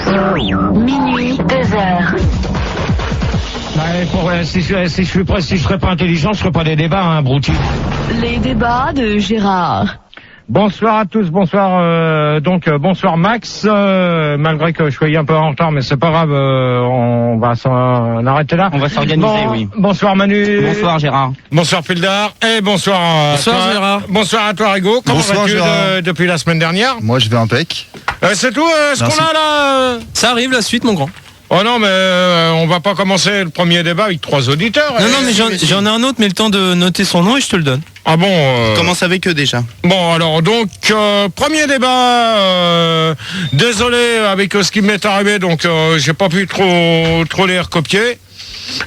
Minuit, 2h. Si je serais pas intelligent, je ferais pas des débats, hein, Brouti. Les débats de Gérard. Bonsoir à tous, bonsoir bonsoir Max, malgré que je sois un peu en retard, mais c'est pas grave, on va s'en arrêter là. On va s'organiser, oui. Bonsoir Manu. Bonsoir Gérard. Bonsoir Pildar, et bonsoir à toi, Gérard. Bonsoir à toi Rigo. Comment vas-tu depuis la semaine dernière? Moi je vais impec. C'est tout ce qu'on a là Ça arrive la suite mon grand. Oh non mais on va pas commencer le premier débat avec 3 auditeurs. Non mais j'en ai un autre mais le temps de noter son nom et je te le donne. Ah bon Commence avec eux déjà. Bon alors donc premier débat, désolé avec ce qui m'est arrivé, donc j'ai pas pu trop les recopier.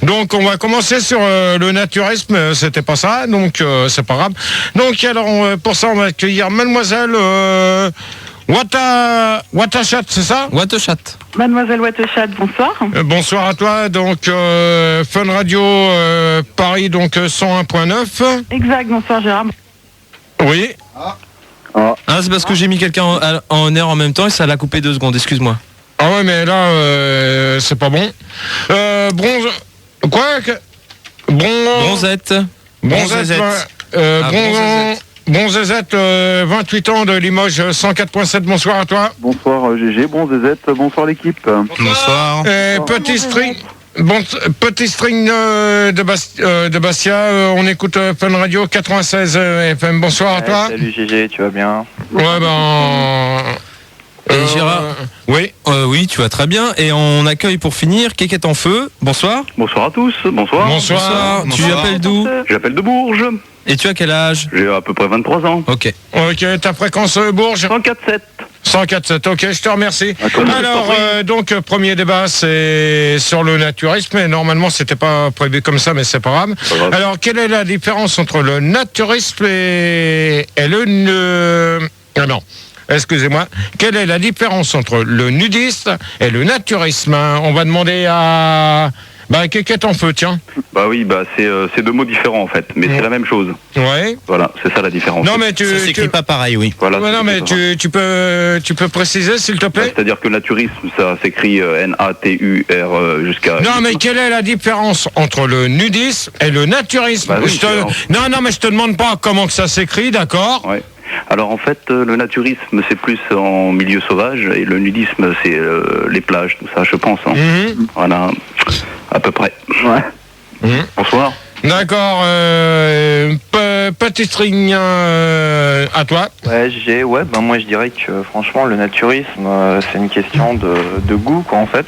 Donc on va commencer sur le naturisme, c'était pas ça, donc c'est pas grave. Donc alors pour ça on va accueillir mademoiselle Watachat, c'est ça? Watachat. Mademoiselle Watachat, bonsoir. Bonsoir à toi, donc Fun Radio Paris, donc 101.9. Exact, bonsoir Gérard. Oui. Ah c'est parce que j'ai mis quelqu'un en air en même temps et ça l'a coupé 2 secondes, excuse-moi. Ah ouais mais là c'est pas bon. Bronze... Quoi Bronzette. Bronzezette, 28 ans de Limoges, 104.7, bonsoir à toi. Bonsoir GG, Bronzezette, bonsoir l'équipe. Bonsoir. Petit string de Bastia, on écoute Fun Radio 96 FM, bonsoir à toi. Salut GG, tu vas bien? Ouais ben... Et Gérard Oui. Oui, tu vas très bien. Et on accueille pour finir Kékette en feu. Bonsoir. Bonsoir à tous, bonsoir. Bonsoir. Tu appelles d'où? J'appelle de Bourges. Et tu as quel âge? J'ai à peu près 23 ans. Ok. Ok, ta fréquence Bourges 104.7. 104.7, ok, je te remercie. Alors, donc, premier débat, c'est sur le naturisme, et normalement, c'était pas prévu comme ça, mais c'est pas grave. Alors, quelle est la différence entre le naturisme et le... non. Excusez-moi. Quelle est la différence entre le nudisme et le naturisme? On va demander à... Kékette en feu, tiens. Bah oui, c'est 2 mots différents en fait, mais c'est la même chose. Ouais. Voilà, c'est ça la différence. Non mais Ça s'écrit pas pareil, oui. Voilà. Ouais, non mais tu peux préciser s'il te plaît. C'est-à-dire que naturisme, ça s'écrit N-A-T-U-R jusqu'à... Non mais quelle est la différence entre le nudisme et le naturisme? Non mais je te demande pas comment que ça s'écrit, d'accord? Ouais. Alors en fait, le naturisme c'est plus en milieu sauvage et le nudisme c'est les plages, tout ça, je pense. Hein. Voilà, à peu près. Ouais. Bonsoir. D'accord. Petit string à toi. Ouais, moi je dirais que franchement le naturisme c'est une question de goût quoi en fait.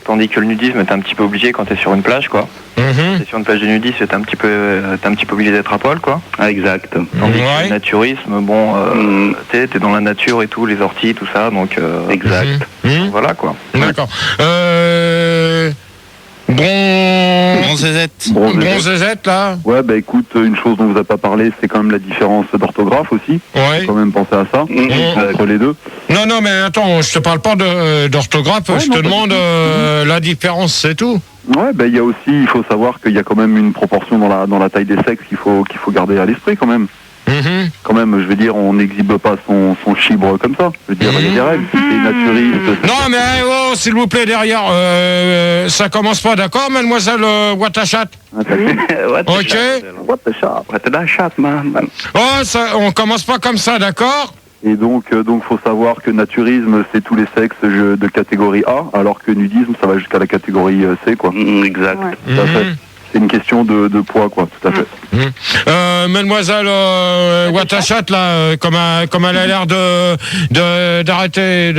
Tandis que le nudisme t'es un petit peu obligé quand t'es sur une plage quoi. T'es sur une plage de nudisme t'es un petit peu obligé d'être à poil quoi. Ah, exact. Tandis que le naturisme t'es dans la nature et tout, les orties tout ça donc exact. Voilà quoi. D'accord. Bronzezette là. Ouais, bah écoute, une chose dont vous n'avez pas parlé, c'est quand même la différence d'orthographe aussi. Ouais. Faut quand même penser à ça, entre les deux. Non, mais attends, je te parle pas d'orthographe, je te demande la différence, c'est tout. Ouais, bah il y a aussi, il faut savoir qu'il y a quand même une proportion dans la taille des sexes qu'il faut garder à l'esprit quand même. Quand même, je veux dire, on n'exhibe pas son chibre comme ça. Je veux dire, il y a des règles, si t'es naturiste... Non, mais s'il vous plaît, derrière, ça commence pas, d'accord, mademoiselle Watachat? Ok. Watachat, man. Oh, on commence pas comme ça, d'accord? Et donc, faut savoir que naturisme, c'est tous les sexes de catégorie A, alors que nudisme, ça va jusqu'à la catégorie C, quoi. Exact. Ouais. Tout à fait. C'est une question de poids, quoi, tout à fait. Mademoiselle Watachat, là, comme elle a l'air d'arrêter,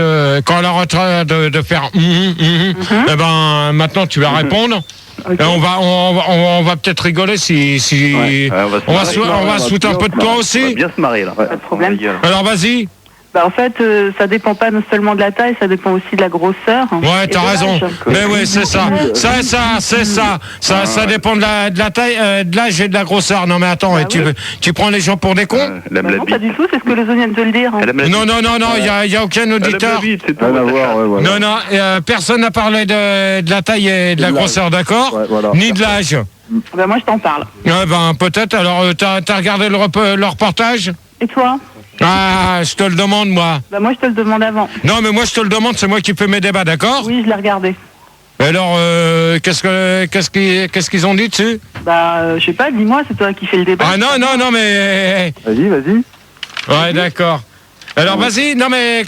quand elle arrêtera de faire eh ben, maintenant tu vas répondre. Okay. Et on va peut-être rigoler si on va se foutre un peu de toi aussi. On va bien se marrer, là. Pas de problème. Alors, vas-y. En fait, ça dépend pas seulement de la taille, ça dépend aussi de la grosseur. Ouais, t'as raison. Mais oui, c'est ça. Ça dépend de la taille, de l'âge et de la grosseur. Non, mais attends, tu prends les gens pour des cons? Non, pas du tout, c'est ce que les autres viennent de le dire. Non, il y a aucun auditeur. Non, personne n'a parlé de la taille et de la grosseur, d'accord? Ni de l'âge. Moi, je t'en parle. Peut-être. Alors, t'as regardé le reportage? Et toi? Ah, je te le demande, moi. Bah moi je te le demande avant. Non, mais moi, je te le demande, c'est moi qui fais mes débats, d'accord? Oui, je l'ai regardé. Alors, qu'est-ce qu'ils ont dit dessus? Bah je sais pas, dis-moi, c'est toi qui fais le débat. Ah non, mais... Vas-y. Ouais, d'accord. Alors vas-y, non mais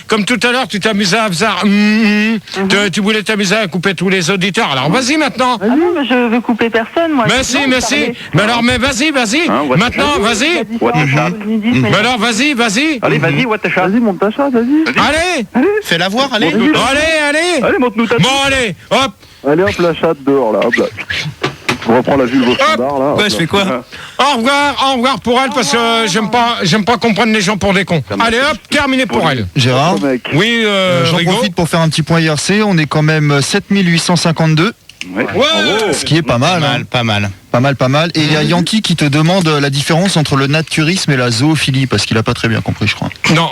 comme tout à l'heure, tu t'amusais à faire tu voulais t'amuser à couper tous les auditeurs. Alors vas-y maintenant. Ah non, mais je veux couper personne, moi. Mais si. Mais alors, mais vas-y. Maintenant, vas-y. Mais alors, vas-y. Allez, vas-y, what the chat. Vas-y, monte ta chat, vas-y. Allez. Fais-la voir, allez. Allez. Allez, monte-nous ta Bon, allez, hop. Allez, hop, la chatte dehors, là, hop là. On reprend la vue de vos standards, là. Ouais, je fais quoi? Au revoir pour elle, parce que j'aime pas comprendre les gens pour des cons. Allez, hop, terminé pour elle. Gérard, Oui, j'en Rigaud. profite pour faire un petit point IRC. On est quand même 7852. Ouais. Ce qui est pas mal. Pas mal. Pas mal. Et il y a Yankee qui te demande la différence entre le naturisme et la zoophilie, parce qu'il a pas très bien compris, je crois. Non,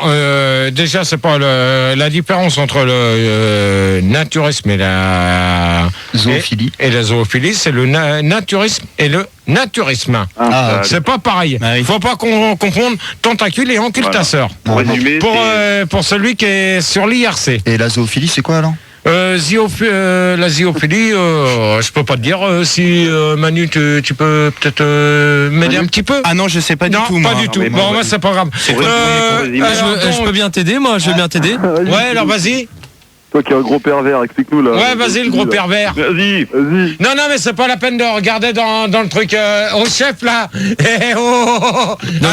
déjà, c'est pas la différence entre le naturisme et la Zoophilie. et la zoophilie, c'est le naturisme et le naturisme. C'est pas pareil. Ah oui. Faut pas confondre tentacule et encultasseur. Pour résumer, Pour celui qui est sur l'IRC. Et la zoophilie, c'est quoi alors? La zoophilie, je peux pas te dire si Manu, tu peux peut-être m'aider un petit peu. Ah non, je sais pas du tout, moi. Pas du tout. mais Bon, moi, c'est pas grave. Je peux bien t'aider, moi, je veux bien t'aider. Ouais, alors vas-y. Toi qui es un gros pervers, explique-nous là. Ouais, vas-y, le gros pervers. Vas-y. Non, mais c'est pas la peine de regarder dans le truc. Au chef, là.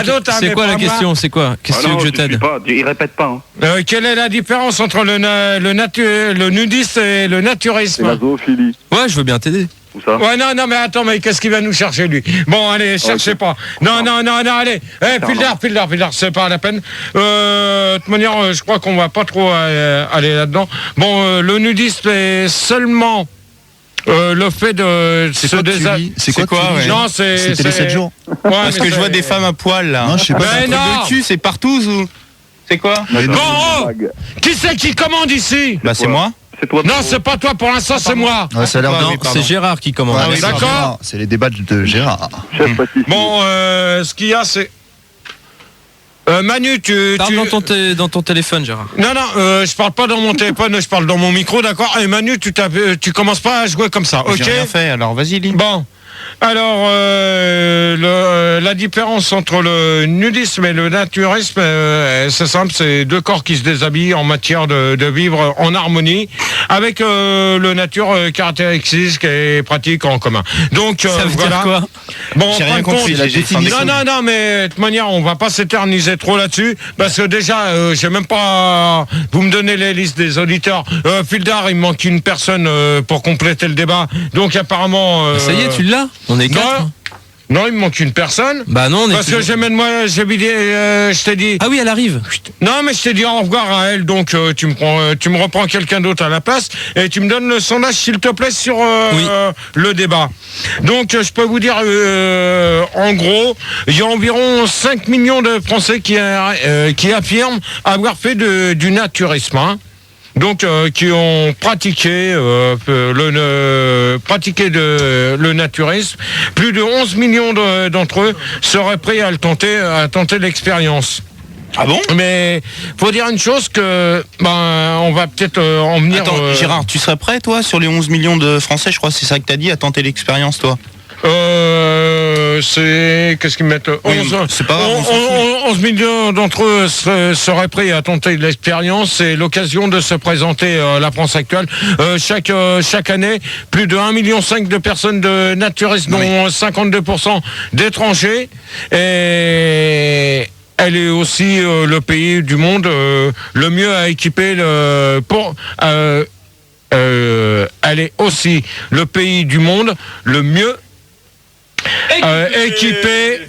Donc, c'est quoi la question? C'est quoi? Qu'est-ce que tu veux que je t'aide? Il répète pas. Quelle est la différence entre le nudisme et le C'est naturisme? la zoophilie. Ouais, je veux bien t'aider. Où ça? Ouais, non, mais attends, mais qu'est-ce qu'il va nous chercher, lui? Bon, allez, cherchez pas. Non, allez. Pildar, c'est pas la peine. De toute manière, je crois qu'on va pas trop aller là-dedans. Bon, le nudisme est seulement le fait de se déshabiller. C'est quoi ouais. Non, C'était les 7 jours. Ouais, Parce mais que je vois des femmes à poil, là. Non, je sais pas. Mais non. Le cul, c'est partout, ou... C'est quoi? Bon, qui c'est qui commande ici? Bah, c'est moi. C'est toi. Non, c'est pas toi, pour l'instant, c'est moi. Ouais, ça a l'air Non, de... c'est Gérard qui commande. Ah oui, D'accord. Gérard, c'est les débats de Gérard. Chef pâtissier. Bon, ce qu'il y a, c'est... Manu, tu... Parle dans ton téléphone, Gérard. Non, je parle pas dans mon téléphone, je parle dans mon micro, d'accord? Et Manu, tu commences pas à jouer comme ça, ok? J'ai rien fait, alors vas-y, lis. Bon. Alors, la différence entre le nudisme et le naturisme, c'est simple, c'est deux corps qui se déshabillent en matière de vivre en harmonie avec le nature caractéristique et pratique en commun. Donc, Ça veut dire quoi? Bon, J'ai en fin rien de compte, compris. non, mais de toute manière, on va pas s'éterniser trop là-dessus, parce que déjà, j'ai même pas... Vous me donnez les listes des auditeurs. Fildar, il me manque une personne pour compléter le débat. Donc, apparemment... Ça y est, tu l'as? On est 4. Non, il me manque une personne. Bah non, on est Parce que je t'ai dit... Ah oui, elle arrive. Non, mais je t'ai dit au revoir à elle, donc tu me reprends quelqu'un d'autre à la place et tu me donnes le sondage, s'il te plaît, sur le débat. Donc, je peux vous dire, en gros, il y a environ 5 millions de Français qui affirment avoir fait du naturisme, hein. Donc, qui ont pratiqué le naturisme. Plus de 11 millions d'entre eux seraient prêts à tenter l'expérience. Ah bon? Mais faut dire une chose que on va peut-être en venir. Attends, Gérard, tu serais prêt, toi, sur les 11 millions de Français, je crois que c'est ça que t'as dit, à tenter l'expérience, toi? C'est... Qu'est-ce qu'ils mettent? 11 millions d'entre eux seraient prêts à tenter l'expérience. C'est l'occasion de se présenter la France actuelle. Chaque année, plus de 1,5 million de personnes de naturistes, dont 52% d'étrangers. Et... Elle est aussi le pays du monde le mieux à équiper elle est aussi le pays du monde le mieux équipé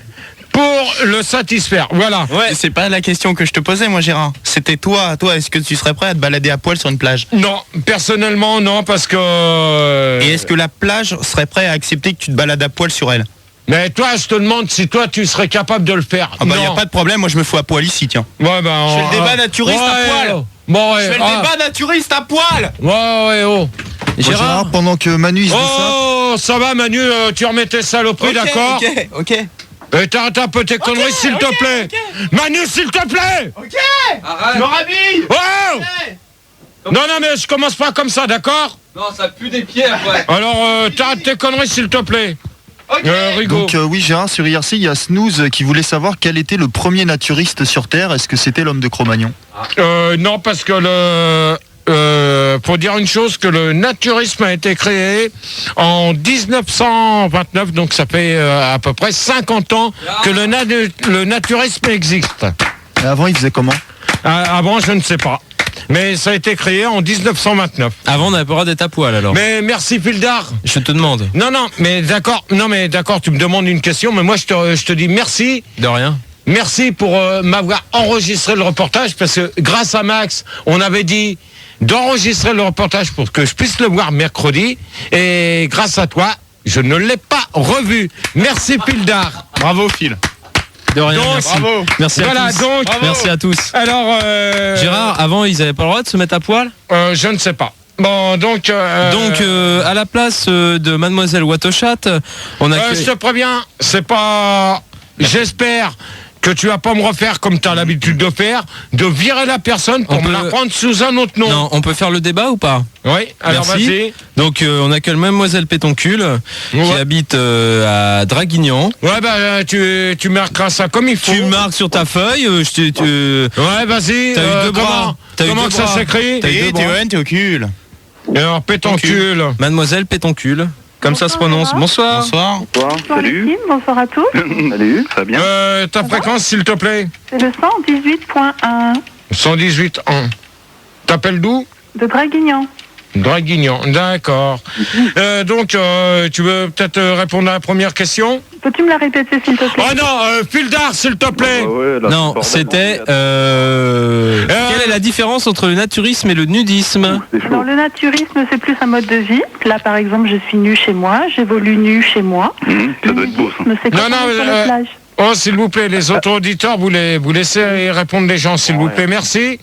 pour le satisfaire. Voilà. Ouais, c'est pas la question que je te posais, moi, Gérard. C'était toi, est-ce que tu serais prêt à te balader à poil sur une plage? Non, personnellement, non, parce que... Et est-ce que la plage serait prête à accepter que tu te balades à poil sur elle? Mais toi, je te demande si toi, tu serais capable de le faire. Ah bah, y a pas de problème, moi, je me fous à poil ici, tiens. Ouais, je fais le débat naturiste à poil. Bon, je fais le débat naturiste à poil. Oh. Gérard, pendant que Manu il se dit ça... Oh, ça va, Manu, tu remets tes saloperies, d'accord? Ok. T'arrêtes un peu tes conneries, s'il te plaît. Manu, s'il te plaît. Ok. Arrête. Je me rhabille. Oh non, mais je commence pas comme ça, d'accord? Non, ça pue des pierres, ouais. Alors, t'arrêtes tes conneries, s'il te plaît. Ok. Rigaud. Donc oui, Gérard, sur IRC, il y a Snooze qui voulait savoir quel était le premier naturiste sur Terre. Est-ce que c'était l'homme de Cro-Magnon? Non, parce que faut dire une chose, que le naturisme a été créé en 1929, donc ça fait à peu près 50 ans que le naturisme existe. Et avant, il faisait comment? Avant, je ne sais pas. Mais ça a été créé en 1929. Avant, on n'avait pas le droit d'être à poil, alors. Mais merci, Pildar. Je te demande. Non, mais d'accord, tu me demandes une question, mais moi, je te dis merci. De rien. Merci pour m'avoir enregistré le reportage, parce que grâce à Max, on avait dit d'enregistrer le reportage pour que je puisse le voir mercredi, et grâce à toi, je ne l'ai pas revu. Merci, Pildar. Bravo, Phil. De rien, Donc, merci. bravo. Merci à Voilà, tous. donc, Merci à tous. alors... Gérard, avant, ils avaient pas le droit de se mettre à poil? je ne sais pas. Bon, donc... Donc, à la place de Mademoiselle Watochat, on a... je te préviens, c'est pas... J'espère que tu vas pas me refaire comme tu as l'habitude de faire, de virer la personne pour On me peut- la prendre sous un autre nom. Non, on peut faire le débat ou pas? Oui, alors Merci. vas-y. Donc, on accueille Mademoiselle Pétoncule, qui Ouais. habite à Draguignan. Ouais, bah, tu marqueras ça comme il faut. Tu marques sur ta feuille, Ouais, vas-y. T'as eu deux bras. T'as eu Comment deux que ça bras. s'écrit? T'as eu deux bras. T'es au cul. Alors, pétoncule. Mademoiselle Pétoncule, comme ça se prononce. Bonsoir. Bonsoir. Bonsoir l'équipe, bonsoir à tous. Salut, ça va bien? Ta fréquence, s'il te plaît. C'est le 118.1 118 ans. T'appelles d'où? de Draguignan. Draguignan, d'accord. Donc, tu veux peut-être répondre à la première question? Peux-tu me la répéter s'il te plaît? Oh non, Pildar, s'il te plaît. Ouais, là, Non, c'est bordel, c'était... Quelle est la différence entre le naturisme et le nudisme? c'est chaud. Alors le naturisme c'est plus un mode de vie. Là par exemple je suis nue chez moi, j'évolue nue chez moi. Ça doit être beau, ça. Mais c'est Non, comme non, sur la plage. Oh, s'il vous plaît, les autres auditeurs, vous laissez répondre les gens, s'il vous plaît. Merci.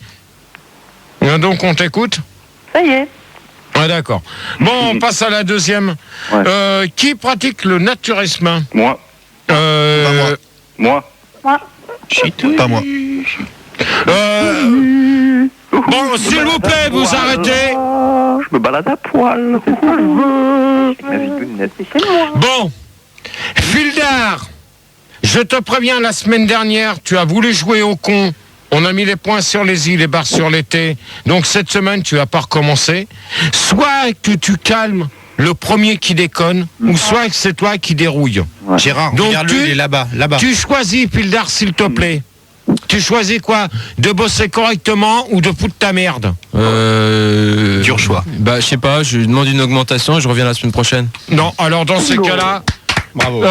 Donc, on t'écoute. Ça y est. Ah, d'accord. Bon, on passe à la deuxième. Ouais. Qui pratique le naturisme? Moi. Moi. Moi. Pas moi. Bon, s'il vous plaît, vous arrêtez. Je me balade à poil. C'est ça le jeu. C'est chez moi. Bon, Fildar, je te préviens, la semaine dernière, tu as voulu jouer au con. On a mis les points sur les i, les barres sur les t. Donc cette semaine, tu vas pas recommencer. Soit que tu calmes le premier qui déconne, ou soit que c'est toi qui dérouille. Ouais. Gérard, Donc regarde-le, tu- il est là-bas. Là-bas. Tu choisis, Pildar, s'il te plaît. Tu choisis quoi? De bosser correctement ou de foutre ta merde? Dur choix. Bah, je sais pas, je demande une augmentation et je reviens la semaine prochaine. Non, alors dans ces cas-là... Bravo.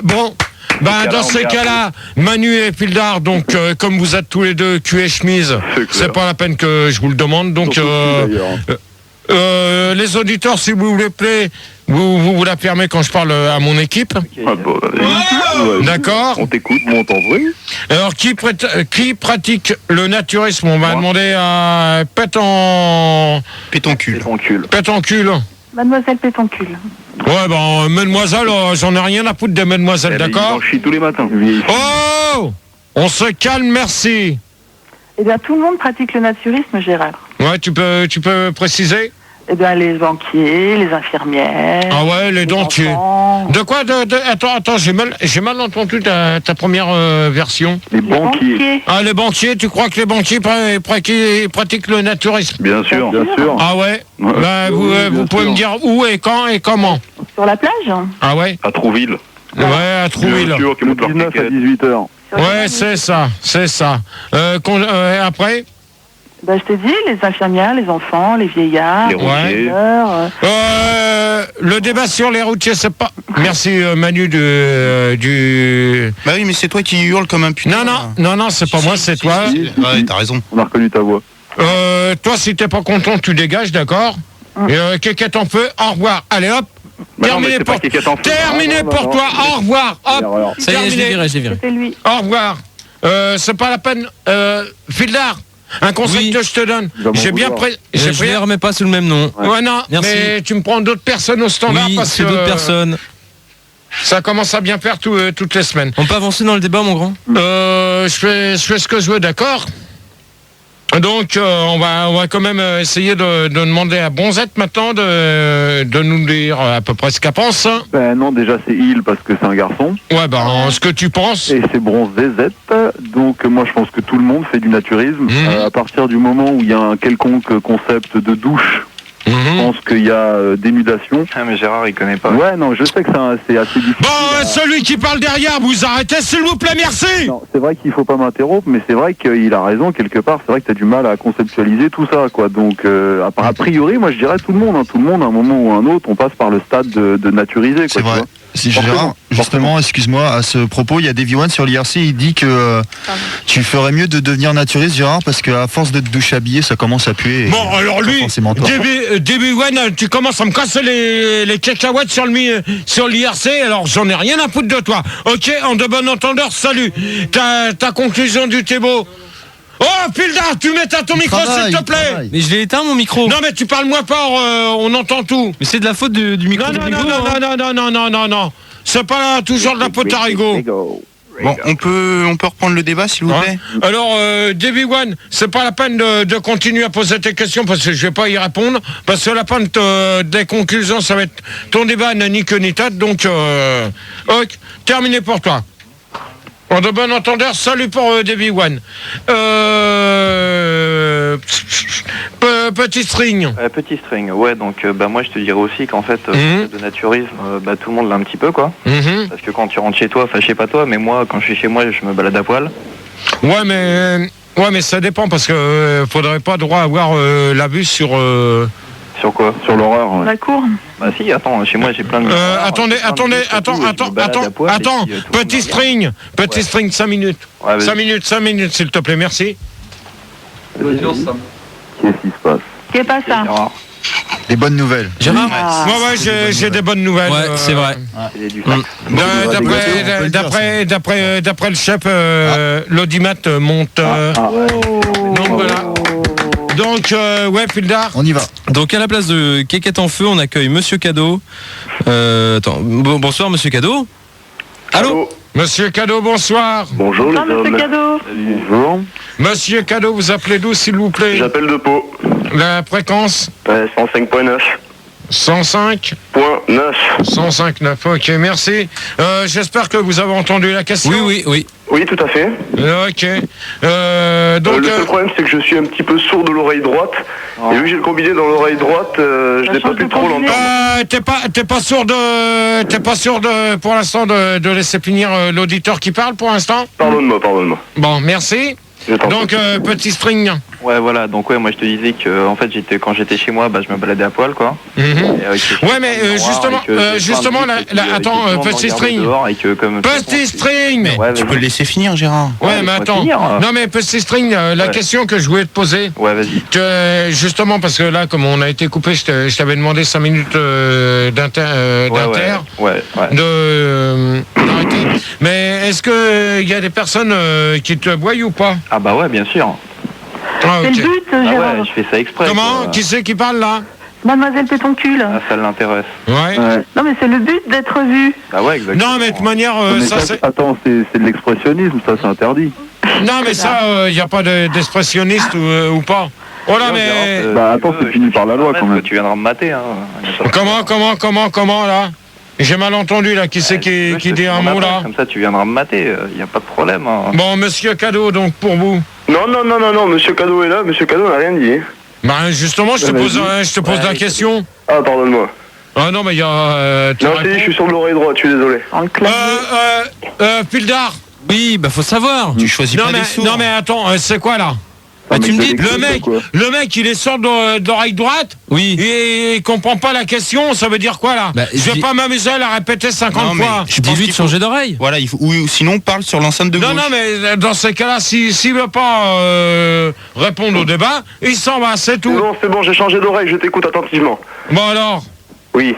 Bon... Ben, dans ces cas-là, Manu et Pildar, donc comme vous êtes tous les deux cul et chemise, c'est pas la peine que je vous le demande. Donc, les auditeurs, s'il vous plaît, vous l'affirmez quand je parle à mon équipe. Ah, bon, vas-y. D'accord. On t'écoute, moi on t'envoie. Alors, qui pratique le naturisme? On va Moi. demander à Pétoncule. Pétoncule. Mademoiselle Pétoncule. Ouais, ben, mademoiselle, j'en ai rien à foutre de mademoiselle, d'accord? On chie tous les matins. Oh! On se calme, merci. Eh bien tout le monde pratique le naturisme, Gérard. Ouais, tu peux préciser? Eh bien les banquiers, les infirmières. Ah ouais, les dentiers. enfants. De quoi Attends, j'ai mal entendu ta première version. Les banquiers. Ah, les banquiers, tu crois que les banquiers pratiquent le naturisme? Bien sûr, bien sûr. Ah ouais, Ouais. Bah, vous Bien pouvez sûr. me dire où et quand et comment? Sur la plage. Ah ouais. À Trouville. Ouais, à Trouville. Bien sûr, qui montent leur 19 à ticket. 18h. Ouais, c'est ça. Après? Ben, je t'ai dit, les infirmières, les enfants, les vieillards, Les routiers. sœurs, Le débat sur les routiers, c'est pas... Merci Manu du... Bah oui, mais c'est toi qui hurle comme un putain. Non, c'est pas moi, c'est toi. Ouais, t'as raison. On a reconnu ta voix. Toi, si t'es pas content, tu dégages, d'accord? Kékette en feu, au revoir. Allez hop, Bah non, mais terminé c'est pas pour, Kékette en feu. terminé Non, pour non, toi, non. au revoir. Hop, Erreur. Ça y est, je l'ai viré. c'était lui. au revoir. C'est pas la peine. Fildar, un conseil Oui. que je te donne. Il va m'en J'ai bien vouloir. Je les remets pas sous le même nom. Ouais, non, Merci. mais tu me prends d'autres personnes au standard Oui, parce c'est que... d'autres personnes. Ça commence à bien faire toutes les semaines. On peut avancer dans le débat, mon grand? Je fais ce que je veux, d'accord? Donc on va quand même essayer de demander à Bronzette maintenant de nous dire à peu près ce qu'elle pense. Ben non, déjà c'est il parce que c'est un garçon. Ouais, ce que tu penses. Et c'est Bronzette. Donc moi je pense que tout le monde fait du naturisme. À partir du moment où il y a un quelconque concept de douche, je pense qu'il y a dénudation. Ah mais Gérard il connaît pas. Ouais, non, je sais que c'est assez difficile. Bon, celui qui parle derrière, vous arrêtez s'il vous plaît, merci. Non, c'est vrai qu'il faut pas m'interrompre, mais c'est vrai qu'il a raison quelque part. C'est vrai que tu as du mal à conceptualiser tout ça, quoi. Donc, a priori, moi je dirais tout le monde, tout le monde, à un moment ou à un autre, on passe par le stade de naturiser, quoi. C'est vrai. Si Gérard, justement, excuse-moi, à ce propos, il y a Davy One sur l'IRC, il dit que tu ferais mieux de devenir naturiste, Gérard, parce qu'à force de te doucher habillé, ça commence à puer. Bon, alors lui, Davy One, tu commences à me casser les cacahuètes sur l'IRC, alors j'en ai rien à foutre de toi. Ok, en de bon entendeur, salut. Ta conclusion du Thébault. Oh, Pildar, tu mets ton micro, s'il te plaît. Mais je l'ai éteint, mon micro. Non, mais tu parles moins fort, on entend tout. Mais c'est de la faute du micro. Non. C'est pas toujours de la faute à Rigaud. Bon, on peut reprendre le débat, s'il vous plaît. Alors, Davy One, c'est pas la peine de continuer à poser tes questions parce que je vais pas y répondre. Parce que la fin des conclusions, ça va être ton débat n'a ni queue ni tête. Donc, ok, terminé pour toi. En de bon entendeur, salut pour Davy One. Petit string. Petit string, ouais, donc moi je te dirais aussi qu'en fait, de naturisme, tout le monde l'a un petit peu, quoi. Parce que quand tu rentres chez toi, enfin je sais pas toi, mais moi quand je suis chez moi, je me balade à poil. Ouais, mais ça dépend parce que faudrait pas droit avoir l'abus sur. Sur quoi? Sur l'horreur. Ouais. La cour. Bah si, attends, chez moi j'ai plein de... Attends, petit string, 5 minutes. Ouais, 5 minutes, s'il te plaît, merci. Qu'est-ce qui se passe? Qu'est pas ça? Des bonnes nouvelles. Gérard? Ouais, j'ai des bonnes nouvelles. Ouais, c'est vrai. D'après le chef, l'audimat monte. Donc voilà. Donc, Pildar. On y va. Donc, à la place de Kékette en feu, on accueille Monsieur Cadeau. Bonsoir, Monsieur Cadeau. Allô? Monsieur Cadeau, bonsoir. Bonjour, les hommes. Monsieur Cadeau. Bonjour. Monsieur Cadeau, vous appelez d'où, s'il vous plaît? J'appelle de Pau. La fréquence? 105.9. 105.9. 105.9, ok, merci. J'espère que vous avez entendu la question. Oui. Oui, tout à fait. Ok. Donc, le seul problème, c'est que je suis un petit peu sourd de l'oreille droite. Et vu que j'ai le combiné dans l'oreille droite, je n'ai pas pu trop l'entendre. T'es pas sûr de pour l'instant de laisser finir l'auditeur qui parle pour l'instant? Pardonne-moi. Bon, merci. Donc, petit string. Ouais, voilà, donc moi je te disais que en fait quand j'étais chez moi, je me baladais à poil, quoi. Ouais, mais justement, attends, petit string. Petit string. Tu peux le laisser finir, Gérard. Ouais, mais attends. Non, mais petit string, la question que je voulais te poser. Ouais, vas-y. Justement, parce que là, comme on a été coupé, je t'avais demandé 5 minutes d'inter. Ouais. D'arrêter. Mais est-ce que il y a des personnes qui te voient ou pas? Ah bah ouais, bien sûr. Ah, C'est le but, Gérard. Ouais, je fais ça exprès. Comment? Qui c'est qui parle là? Mademoiselle Pétoncule. Ah, ça l'intéresse. Ouais. Non, mais c'est le but d'être vu. Ah ouais, exactement. Non, mais de toute manière, ça c'est... Attends, c'est de l'expressionnisme, ça c'est interdit. Non, mais ça, il n'y a pas d'expressionniste ou pas. Oh là, mais... attends, c'est fini par la loi quand même. Tu viendras me mater, hein. Comment là? J'ai mal entendu là, qui c'est qui dit un mot là? Comme ça, tu viendras me mater, il n'y a pas de problème. Hein. Bon, Monsieur Cadeau, donc pour vous. Non, Monsieur Cadeau est là, Monsieur Cadeau n'a rien dit. Bah justement, je te pose la question. Ah, pardonne-moi. Ah non, mais il y a... non, je suis sur de l'oreille droite, je suis désolé. Pildar. Oui, faut savoir. Tu choisis pas des sourds. Non, mais attends, c'est quoi là? Tu me dis, le mec, il est sourd d'oreille droite. Oui. Et il comprend pas la question. Ça veut dire quoi là? Je vais pas m'amuser à la répéter 50 fois. Dis-lui de changer d'oreille. Voilà, ou sinon parle sur l'enceinte de gauche. Non, mais dans ces cas-là, s'il veut pas répondre au débat, il s'en va, c'est tout. Non, c'est bon, j'ai changé d'oreille, je t'écoute attentivement. Bon alors. Oui.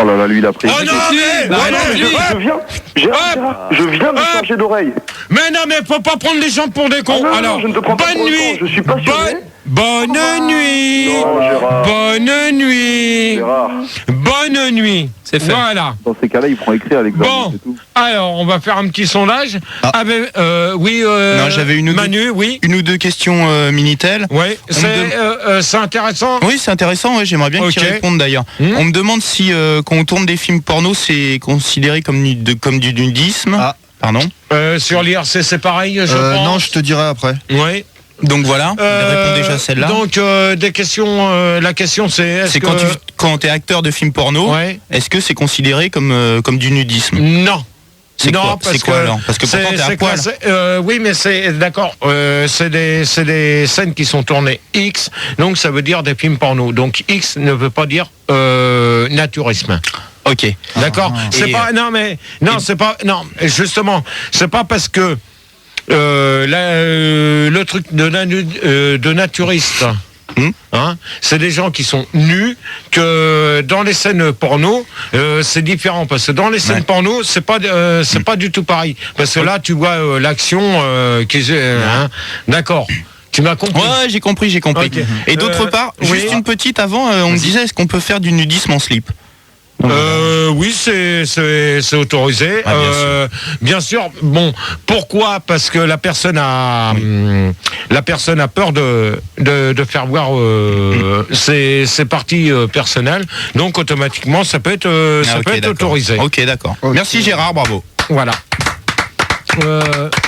Oh là là, lui il a pris. Oh non, mais je viens de changer d'oreille. Mais non, mais faut pas prendre les gens pour des cons. Alors, je ne te prends pas pour nuit. Je suis passionné. Bonne nuit. Non, Gérard. Bonne nuit. Gérard. bonne nuit. C'est fait. Voilà. Dans ces cas-là, il prend écrit à l'examen. Bon, c'est tout. alors on va faire un petit sondage. Ah. Oui, Non, j'avais Manu, oui. Une ou deux questions Minitel. Oui, c'est intéressant. Oui, c'est intéressant, ouais, j'aimerais bien que tu y répondes d'ailleurs. On me demande si quand on tourne des films porno, c'est considéré comme du nudisme. Ah. Pardon. Sur l'IRC, c'est pareil, je pense. Non, je te dirai après. Oui. Donc voilà, réponds déjà à celle-là. Donc des questions, la question c'est... C'est quand tu es acteur de films porno, est-ce que c'est considéré comme du nudisme? Non. C'est non, quoi, quoi alors? Parce que pourtant t'es à poil. Oui, mais c'est d'accord. C'est des scènes qui sont tournées X, donc ça veut dire des films porno. Donc X ne veut pas dire naturisme. Ok. D'accord. C'est pas. Non, mais non, c'est pas. Non, justement, c'est pas parce que le truc de naturiste. Hein, c'est des gens qui sont nus, que dans les scènes porno c'est différent, parce que dans les scènes porno c'est pas du tout pareil, parce que là tu vois l'action d'accord, tu m'as compris? Ouais, j'ai compris. Okay. Et d'autre part, juste une petite avant, on me disait, est-ce qu'on peut faire du nudisme en slip? Oui, c'est autorisé. Bien sûr. Bon, pourquoi? Parce que la personne a peur de faire voir ses parties personnelles. Donc automatiquement, ça peut être autorisé. Ok, d'accord. Merci Gérard, bravo. Voilà.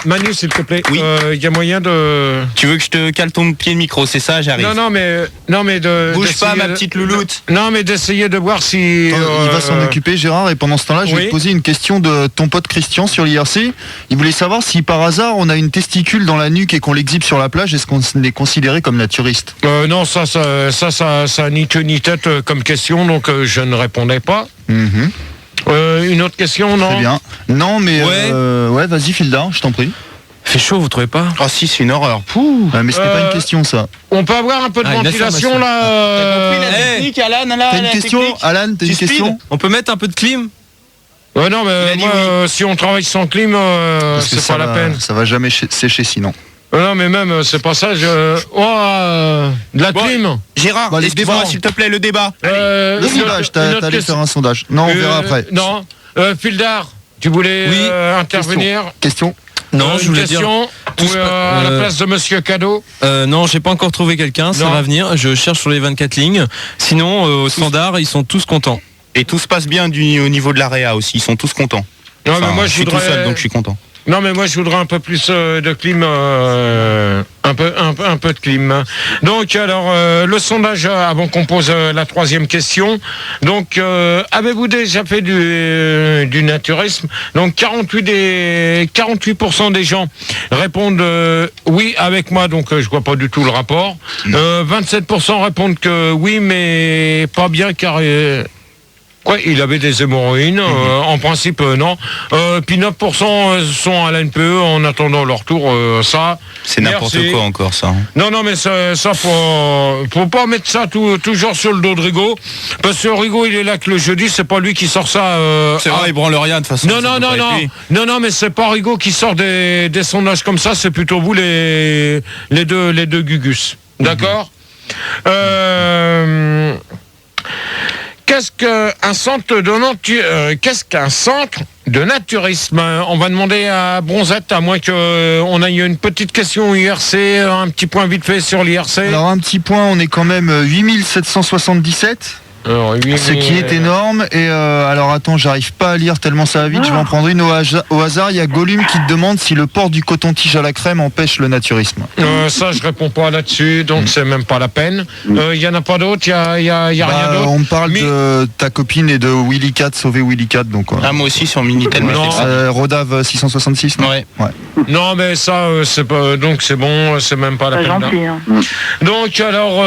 Manu, s'il te plaît, oui. Y a moyen de... Tu veux que je te cale ton pied de micro, c'est ça, j'arrive. Non, mais bouge pas, ma petite louloute. Non, mais d'essayer de voir si... Il va s'en occuper, Gérard, et pendant ce temps-là, je vais te poser une question de ton pote Christian sur l'IRC. Il voulait savoir si par hasard on a une testicule dans la nuque et qu'on l'exhibe sur la plage, est-ce qu'on est considéré comme naturiste? Non, ça ni queue ni tête comme question, donc je ne répondais pas. Une autre question, non? Très bien. Non, mais ouais, vas-y, Filda, je t'en prie. Fait chaud, vous trouvez pas? Oh si, c'est une horreur. Mais c'était pas une question, ça. On peut avoir un peu de ventilation là. T'as compris la technique, Alan? T'as une question, Alan? T'as une question? On peut mettre un peu de clim? Non, mais moi, si on travaille sans clim, c'est pas la peine. Ça va jamais sécher sinon. Non, mais même, c'est pas ça. De la clim. Gérard, excuse-moi, s'il te plaît, le débat. Le sondage, t'allais faire un sondage. Non, on verra après. Non, Fildar, tu voulais intervenir? Question. Non, je voulais dire... à la place de Monsieur Cadeau? Non, j'ai pas encore trouvé quelqu'un, ça va venir. Je cherche sur les 24 lignes. Sinon, au standard, ils sont tous contents. Et tout se passe bien au niveau de l'AREA aussi, ils sont tous contents. Non, mais moi, je suis tout seul, donc je suis content. Non, mais moi je voudrais un peu plus de clim, un peu de clim. Donc alors le sondage avant qu'on pose la troisième question. Donc avez-vous déjà fait du naturisme? Donc 48% des gens répondent oui avec moi, donc je vois pas du tout le rapport. 27% répondent que oui, mais pas bien car il avait des hémorroïdes, en principe non. Puis 9% sont à l'NPE en attendant leur tour, ça. C'est n'importe quoi encore ça. Non, mais ça faut pas mettre ça toujours sur le dos de Rigaud, parce que Rigaud il est là que le jeudi, c'est pas lui qui sort ça. C'est vrai, il branle rien de toute façon. Non, mais c'est pas Rigaud qui sort des sondages comme ça, c'est plutôt vous les deux Gugus. D'accord. Qu'est-ce qu'un centre de naturisme? On va demander à Bronzette, à moins qu'on aille une petite question IRC, un petit point vite fait sur l'IRC. Alors un petit point, on est quand même 8777. Alors, ce qui est énorme. Et alors attends, j'arrive pas à lire tellement ça va vite. Je vais en prendre une au hasard. Il y a Gollum qui te demande si le port du coton-tige à la crème empêche le naturisme. Ça, je réponds pas là-dessus, donc c'est même pas la peine. Il y en a pas d'autres. Il y a rien d'autre. On me parle de ta copine et de Willy Cat, sauver Willy Cat. Donc. Moi aussi sur Minitel. Rodav 666. Non ouais. Non, mais ça, c'est pas. Donc c'est bon, c'est même pas la peine. Gentil, hein. Donc alors.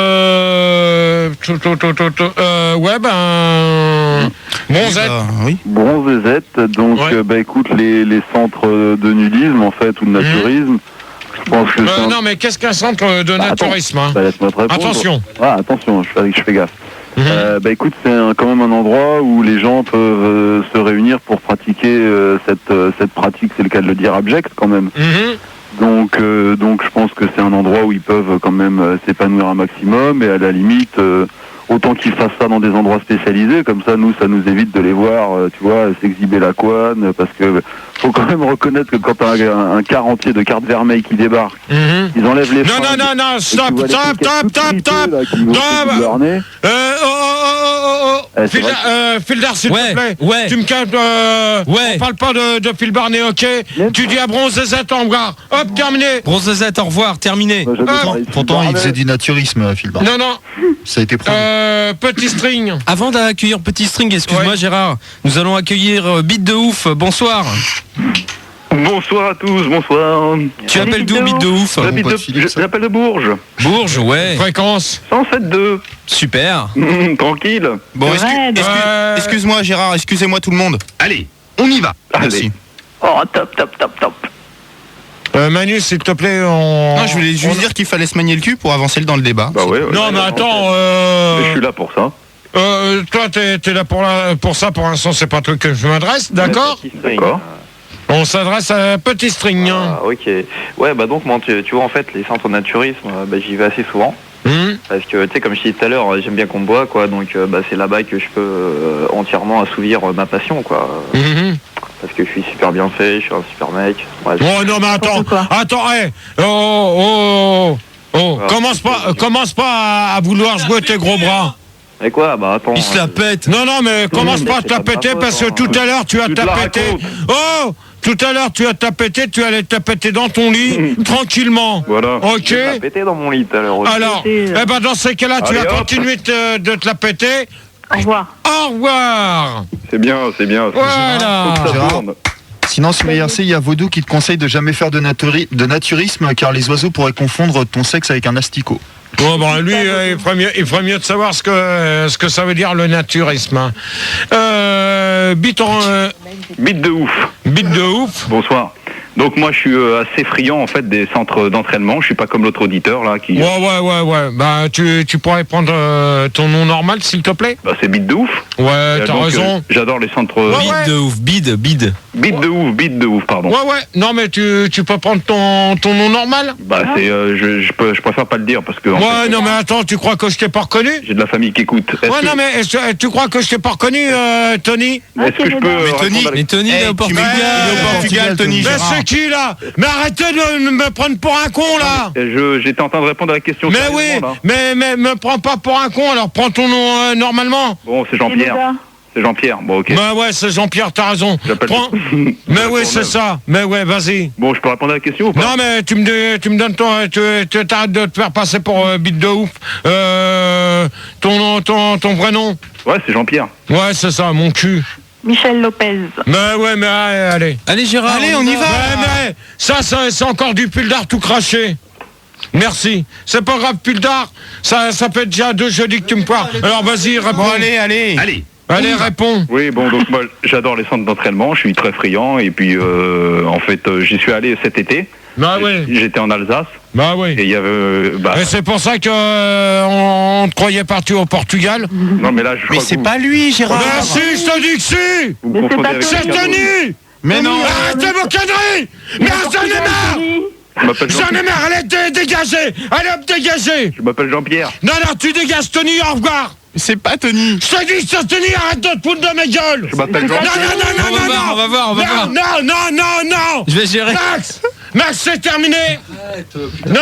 Bronzette. Oui. Bronzette, donc écoute, les centres de nudisme en fait ou de naturisme, je pense que non, mais qu'est-ce qu'un centre de naturisme? Laisse-moi te répondre. Attention. Attention, je fais gaffe. Écoute, c'est quand même un endroit où les gens peuvent se réunir pour pratiquer cette pratique, c'est le cas de le dire, abjecte quand même. Donc je pense que c'est un endroit où ils peuvent quand même s'épanouir un maximum et à la limite autant qu'ils fassent ça dans des endroits spécialisés, comme ça ça nous évite de les voir, tu vois, s'exhiber la couenne, parce que faut quand même reconnaître que quand t'as un quart entier de cartes vermeilles qui débarquent, ils enlèvent les fringues. Non, stop. Phil Dar, s'il te plaît. Ouais. Tu me calmes. On parle pas de Phil Barnet, ok. Tu dis à Bronzezette, au revoir. Hop, terminé. Bronzezette, au revoir, terminé. Pourtant, il faisait du naturisme, Phil Barnet. Non. Ça a été prouvé. Petit string. Avant d'accueillir Petit String, excuse-moi Gérard, nous allons accueillir Bite de Ouf. Bonsoir. Bonsoir à tous, bonsoir. Tu appelles d'où, Bite de Ouf? J'appelle de Bourges. Bourges, ouais. Fréquence 107.2. Super. Tranquille. Bon, excuse-moi Gérard, excusez-moi tout le monde. Allez, on y va. Merci. Oh, top. Manu, s'il te plaît, Non, je voulais juste dire qu'il fallait se manier le cul pour avancer dans le débat. Bah ouais. Non, mais attends. Je suis là pour ça. Toi, t'es là pour ça. Pour l'instant, c'est pas toi que je m'adresse, d'accord? D'accord. On s'adresse à Petit String. Ah, ok. Ouais, bah donc, moi, tu vois, en fait, les centres naturisme, j'y vais assez souvent. Parce que, tu sais, comme je disais tout à l'heure, j'aime bien qu'on me boit, quoi. Donc, c'est là-bas que je peux entièrement assouvir ma passion, quoi. Parce que je suis super bien fait, je suis un super mec. Ouais, oh non, mais attends, hey. Commence pas à vouloir jouer tes gros bras. Mais quoi? Bah attends. Il se la pète. Non, mais commence pas à te la péter parce que tout à l'heure tu as tapété. Oh! Tout à l'heure tu as tapété, tu allais taper dans ton lit tranquillement. Voilà. Ok? J'ai tapété dans mon lit tout à l'heure. Alors, dans ces cas-là, tu vas continuer de te la péter. Au revoir. Au revoir. C'est bien. Voilà. Faut que ça tourne. Sinon, sur l'IRC, il y a Vaudou qui te conseille de jamais faire de naturisme car les oiseaux pourraient confondre ton sexe avec un asticot. Bon, lui, il ferait mieux de savoir ce que ça veut dire le naturisme. Bite de ouf. Bite de ouf. Bonsoir. Donc moi je suis assez friand en fait des centres d'entraînement, je suis pas comme l'autre auditeur là qui... Ouais. Bah tu pourrais prendre ton nom normal s'il te plaît. Bah c'est Bite de ouf. Ouais, t'as raison. J'adore les centres... Bite de ouf, bide. Bite de ouf, pardon. Ouais. Non mais tu peux prendre ton nom normal. Bah c'est... je préfère pas le dire parce que... Non mais attends, tu crois que je t'ai pas reconnu? J'ai de la famille qui écoute. Non mais tu crois que je t'ai pas reconnu, Tony? Est-ce que je peux... Mais Tony, il est au Portugal, Tony. Mais c'est qui là? Mais arrêtez de me prendre pour un con là. J'étais en train de répondre à la question. Mais oui, mais me prends pas pour un con, alors prends ton nom normalement. Bon, c'est Jean-Pierre. C'est Jean-Pierre, bon ok. Bah ouais, c'est Jean-Pierre, t'as raison. Mais oui, c'est ça. Mais ouais, vas-y. Bon, je peux répondre à la question ou pas? Non mais tu me donnes tu t'arrêtes de te faire passer pour Bite de ouf. Ton vrai nom? Ouais, c'est Jean-Pierre. Ouais, c'est ça, mon cul. Michel Lopez. Mais allez. Allez Gérard, allez, on y va. Mais ça c'est encore du pull d'art tout craché. Merci. C'est pas grave, pull d'art. Ça fait déjà 2 jeudis que tu me parles. Alors vas-y, réponds. Bon, allez, réponds. Oui, bon, donc moi, j'adore les centres d'entraînement, je suis très friand, et puis, en fait, j'y suis allé cet été. Bah oui. J'étais en Alsace. Bah oui. Et il y avait... et c'est pour ça que on te croyait parti au Portugal. Non, mais là, je crois mais c'est pas lui, Gérard. Bah si, je te dis que si. Vous me confondez avec c'est Tony. Mais non. Arrêtez vos conneries. Mais j'en ai marre. J'en ai marre, allez, dégagez. Allez, hop, dégagez. Je m'appelle Jean-Pierre. Non, tu dégages, Tony, au revoir. C'est pas Tony. Je te dis, c'est Tony, arrête de te foutre de ma gueule. Je m'appelle Jean-Pierre. Non. On va voir. Non. Je vais gérer. Max, c'est terminé. Non.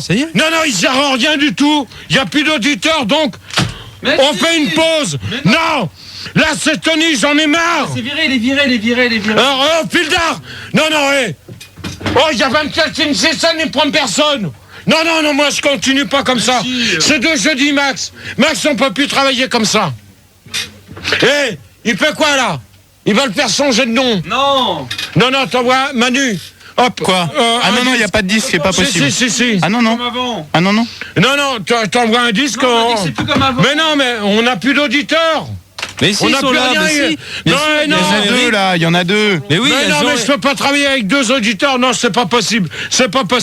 Ça y est. Non, il sert à rien du tout. Il n'y a plus d'auditeurs, donc on fait une pause. Non. Là, c'est Tony, j'en ai marre. C'est viré, les viré. Alors, fil d'art. Non, il y a 24 ça ne prend personne. Non, moi je continue pas comme ça. C'est 2 jeudis, Max, on peut plus travailler comme ça. Il fait quoi là? Il va le faire changer de nom. Non, t'en vois, Manu. Hop. Quoi? Non, il n'y a pas de disque, c'est pas possible. Si. Ah non. Non, t'envoies un disque. C'est plus comme avant. Mais on n'a plus d'auditeurs. Mais si, on n'a sont plus là, rien. Non. Il y en a 2. Mais oui, mais je peux pas travailler avec 2 auditeurs. Non, c'est pas possible.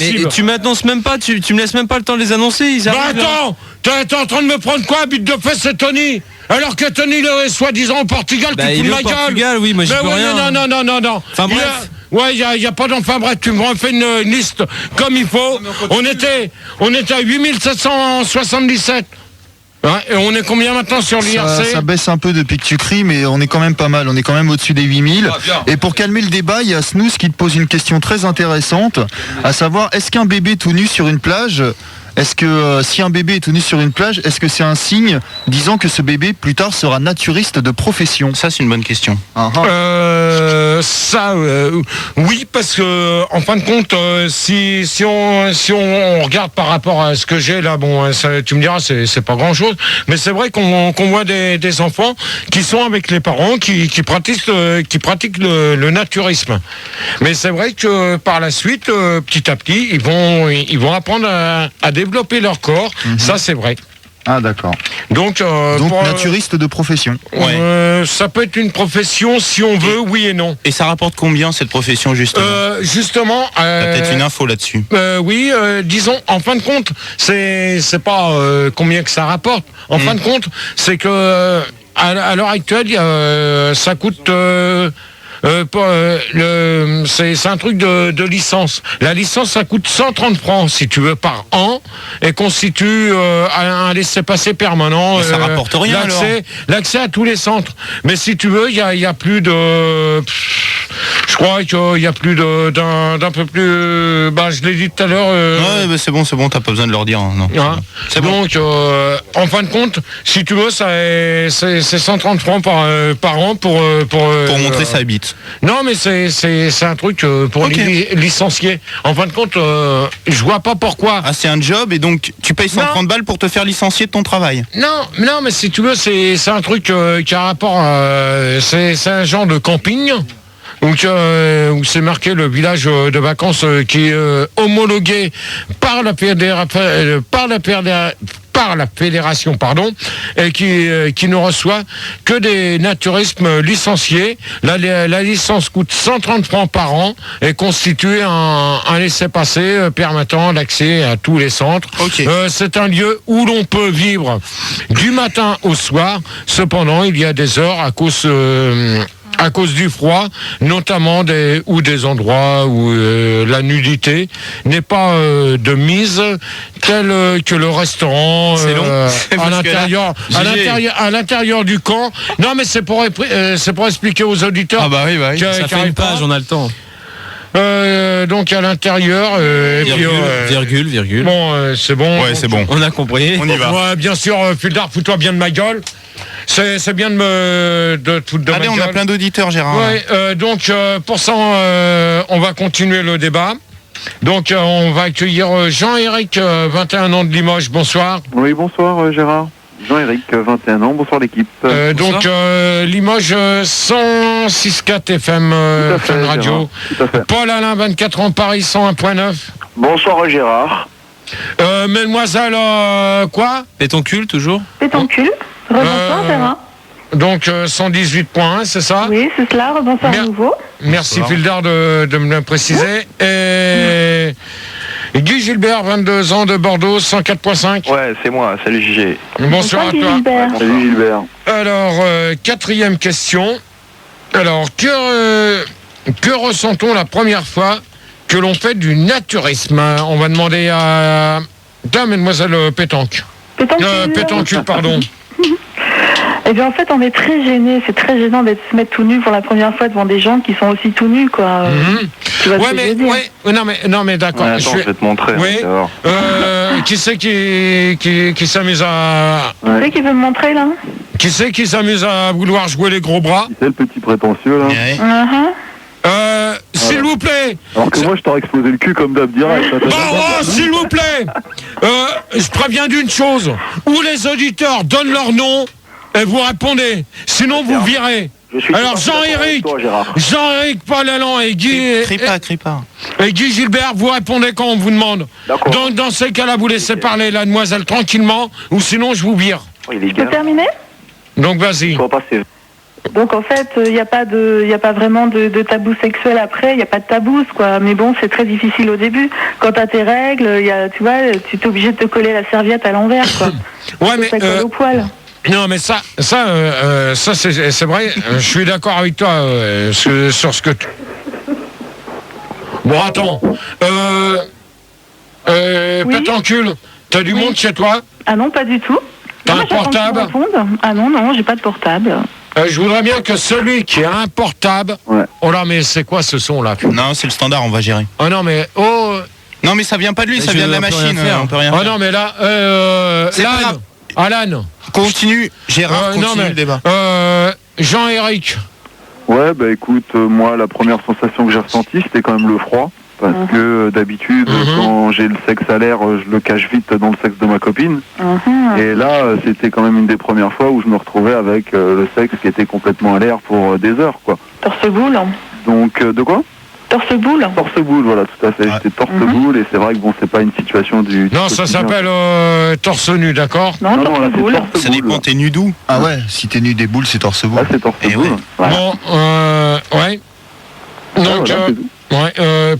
Et tu m'annonces même pas, tu me laisses même pas le temps de les annoncer. Ils arrivent. Attends, t'es en train de me prendre quoi, Bite de fesse, c'est Tony? Alors que Tony, il est soi-disant au Portugal, tu te fous de ma gueule. Portugal, oui, moi j'y peux rien. Non. Enfin bref. Ouais, il y a pas d'enfin bref, tu me refais une liste comme il faut. On était à 8777. Ouais, et on est combien maintenant sur l'IRC? Ça baisse un peu depuis que tu cries, mais on est quand même pas mal. On est quand même au-dessus des 8000. Et pour calmer le débat, il y a Snooze qui te pose une question très intéressante, à savoir, est-ce qu'un bébé tout nu sur une plage, est-ce que si un bébé est tout nu sur une plage, est-ce que c'est un signe disant que ce bébé plus tard sera naturiste de profession? Ça, c'est une bonne question. Oui, parce que en fin de compte, si on regarde par rapport à ce que j'ai là, bon, ça, tu me diras, c'est pas grand-chose, mais c'est vrai qu'on voit des enfants qui sont avec les parents, qui pratiquent le naturisme. Mais c'est vrai que par la suite, petit à petit, ils vont apprendre à développer leur corps. Ça, c'est vrai. Ah, d'accord. Donc naturiste de profession. Ça peut être une profession si on veut, oui et non. Et ça rapporte combien cette profession justement T'as peut-être une info là-dessus. Oui, disons, en fin de compte, c'est pas combien que ça rapporte. En fin de compte, c'est que à l'heure actuelle, ça coûte. C'est un truc de licence. La licence, ça coûte 130 francs, si tu veux, par an, et constitue un laissez-passer permanent. Mais ça rapporte rien, l'accès à tous les centres. Mais si tu veux, il y a plus de... Je crois qu'il y a plus d'un peu plus... je l'ai dit tout à l'heure... Ouais, c'est bon, t'as pas besoin de leur dire. Non. C'est bon. Donc, en fin de compte, si tu veux, c'est 130 francs par an pour montrer sa bite. Non, mais c'est un truc pour les licenciés. En fin de compte, je vois pas pourquoi. Ah, c'est un job et donc tu payes 130 balles pour te faire licencier de ton travail. Non, mais si tu veux, c'est un truc qui a rapport à... C'est un genre de camping. Donc, où c'est marqué le village de vacances qui est homologué par la fédération, et qui ne reçoit que des naturismes licenciés. La licence coûte 130 francs par an et constitue un laissez-passer permettant l'accès à tous les centres. C'est un lieu où l'on peut vivre du matin au soir. Cependant, il y a des heures à cause du froid, notamment des endroits où la nudité n'est pas de mise, tel que le restaurant à l'intérieur du camp. Non, mais c'est pour expliquer aux auditeurs. Ah bah oui. Ça fait une page, on a le temps. Donc à l'intérieur, virgule. Bon, c'est bon. Ouais, c'est bon. On a compris. On y va. Ouais, bien sûr, Fuldar, fous-toi bien de ma gueule. C'est bien de te foutre de ma gueule. Allez, on a plein d'auditeurs, Gérard. Ouais, donc pour ça, on va continuer le débat. Donc on va accueillir Jean-Éric, 21 ans de Limoges. Bonsoir. Oui, bonsoir Gérard. Jean-Éric, 21 ans. Bonsoir l'équipe. Donc Limoges 106.4 FM, FM Radio. Paul Alain, 24 ans, Paris 101.9. Bonsoir Gérard. Mademoiselle, quoi? Pétoncule, toujours? Pétoncule. Rebonsoir Gérard. Donc 118.1, c'est ça? Oui, c'est cela. Rebonsoir à nouveau. Merci Fuldar de me le préciser. Et Guy Gilbert, 22 ans de Bordeaux, 104.5. Ouais, c'est moi. Salut Gigi. Bonsoir à toi. Gilbert. Salut Gilbert. Alors, quatrième question. Alors, que ressent-on la première fois que l'on fait du naturisme? On va demander à mademoiselle Pétanque. Pétoncule, pardon. Eh bien, en fait, on est très gênés. C'est très gênant d'être se mettre tout nu pour la première fois devant des gens qui sont aussi tout nus, quoi. Tu vois ce que je veux dire. Non, mais d'accord. Ouais, je vais te montrer. Oui. Qui c'est qui s'amuse à... Qui c'est qui veut me montrer, là? Qui c'est qui s'amuse à vouloir jouer les gros bras? C'est le petit prétentieux, là. S'il vous plaît. Alors que moi, je t'aurais explosé le cul comme d'hab direct. S'il vous plaît. Je préviens d'une chose. Où les auditeurs donnent leur nom et vous répondez. Sinon, vous virez. Alors, Jean-Éric, Paul Allan et Guy... Crie pas. Et Guy Gilbert, vous répondez quand on vous demande. Donc, dans ces cas-là, vous laissez parler la demoiselle tranquillement, ou sinon, je vous vire. Je peux terminer? Donc, vas-y. Donc en fait, il n'y a pas vraiment de tabou sexuel après, il n'y a pas de tabou, quoi. Mais bon, c'est très difficile au début. Quand t'as tes règles, tu vois, tu t'es obligé de te coller la serviette à l'envers, quoi. Ouais, mais ça colle au poil. Non, mais ça c'est vrai. Je suis d'accord avec toi sur ce que tu... Bon, attends. Oui. Pétoncule, t'as du monde chez toi? Ah non, pas du tout. T'as un portable? Ah non, j'ai pas de portable. Je voudrais bien que celui qui a un portable... Ouais. Oh là, mais c'est quoi ce son là? Non, c'est le standard, on va gérer. Oh non, mais... Oh... Non, mais ça vient pas de lui, ça vient de la machine. On peut rien Oh faire. non, mais là... Alan. Continue, Gérard, continue le débat. Jean-Éric. Ouais, bah écoute, moi, la première sensation que j'ai ressentie, c'était quand même le froid. Parce que d'habitude, quand j'ai le sexe à l'air, je le cache vite dans le sexe de ma copine. Et là, c'était quand même une des premières fois où je me retrouvais avec le sexe qui était complètement à l'air pour des heures, quoi. Torse-boule. Donc, de quoi? Torse-boule. Torse-boule, voilà, tout à fait. J'étais torse-boule et c'est vrai que bon, c'est pas une situation du... Non, ça s'appelle torse nu, d'accord? Non, torse-boule. Ça dépend, t'es nu d'où? Ah ouais, si t'es nu des boules, c'est torse-boule. Ah, c'est torse-boule. Voilà. Bon, ouais. Donc,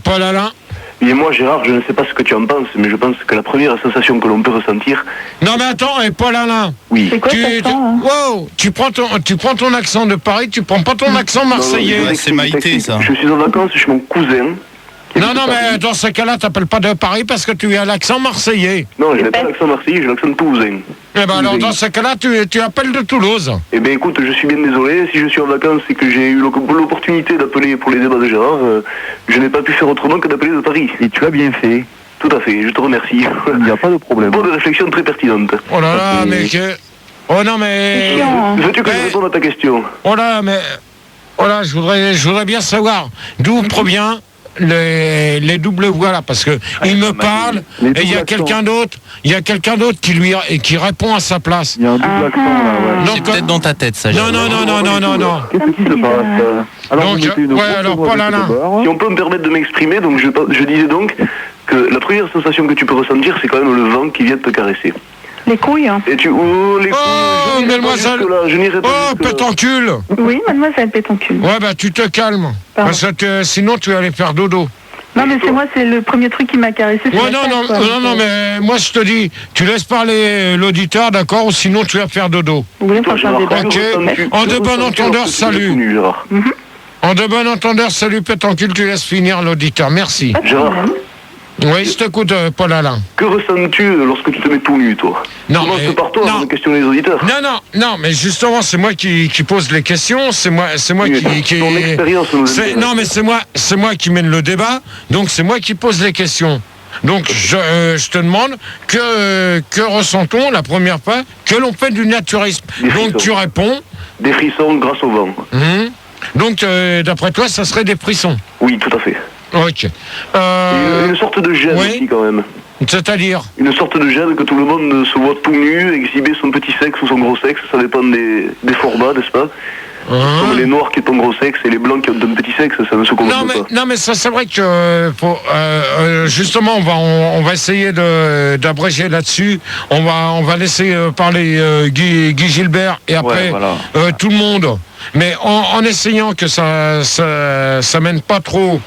Paul Alain. Et moi, Gérard, je ne sais pas ce que tu en penses, mais je pense que la première sensation que l'on peut ressentir... Non, mais attends, et Paul Alain. Oui. C'est quoi ça? Wow, tu prends ton accent de Paris, tu prends pas ton accent marseillais. Non, c'est Maïté, ça. Je suis en vacances chez mon cousin. Non, mais dans ce cas-là, t'appelles pas de Paris parce que tu as l'accent marseillais. Non, je n'ai pas l'accent marseillais, j'ai l'accent toulousain. Eh ben alors, dans ce cas-là, tu appelles de Toulouse. Eh bien, écoute, je suis bien désolé. Si je suis en vacances et que j'ai eu l'opportunité d'appeler pour les débats de Gérard, je n'ai pas pu faire autrement que d'appeler de Paris. Et tu as bien fait. Tout à fait, je te remercie. Il n'y a pas de problème. Bonne réflexion très pertinente. Oh là là, mais que... Oh non, mais... Veux-tu que je réponde à ta question? Oh là, mais... Oh là, je voudrais bien savoir d'où provient les doubles voix là, parce que il me parle et il y a quelqu'un d'autre, qui répond à sa place. Il y a un double accent là, ouais. C'est peut-être dans ta tête, ça. Non. Qu'est-ce qui se passe? Alors, alors Paul Alain. Si on peut me permettre de m'exprimer, donc je disais donc que la première sensation que tu peux ressentir, c'est quand même le vent qui vient te caresser. Les couilles. Et tu... Oh, les couilles. Oh, mademoiselle. Je n'irai pas Oh, pétoncule. Oui, mademoiselle pétoncule. Ouais, bah tu te calmes. Pardon. Parce que sinon tu vas aller faire dodo. Non, mais c'est le premier truc qui m'a caressé. Ouais, non, mais moi je te dis, tu laisses parler l'auditeur, d'accord, ou sinon tu vas faire dodo. Vous voulez faire un débat? Ok, en de bon entendeur, salut. En de bon entendeur, salut pétoncule, tu laisses finir l'auditeur, merci. Gérard. Oui, je t'écoute, Paul Alain. Que ressens-tu lorsque tu te mets tout nu, toi? Non, commence par toi avant de questionner les auditeurs. Non, mais justement, c'est moi qui pose les questions, c'est moi qui... Ton expérience nous dit. Non, mais c'est moi qui mène le débat, donc c'est moi qui pose les questions. Donc je te demande que ressent-on la première fois que l'on fait du naturisme. Donc tu réponds. Des frissons grâce au vent. Donc d'après toi, ça serait des frissons. Oui, tout à fait. Ok. Une sorte de gêne aussi quand même. C'est-à-dire? Une sorte de gêne que tout le monde se voit tout nu, exhiber son petit sexe ou son gros sexe, ça dépend des formats, n'est-ce pas? Comme les noirs qui ont un gros sexe et les blancs qui ont un petit sexe, ça ne se comprend pas. Non, mais ça c'est vrai que justement on va essayer d'abréger là-dessus. On va laisser parler Guy Gilbert et après tout le monde. Mais en essayant que ça mène pas trop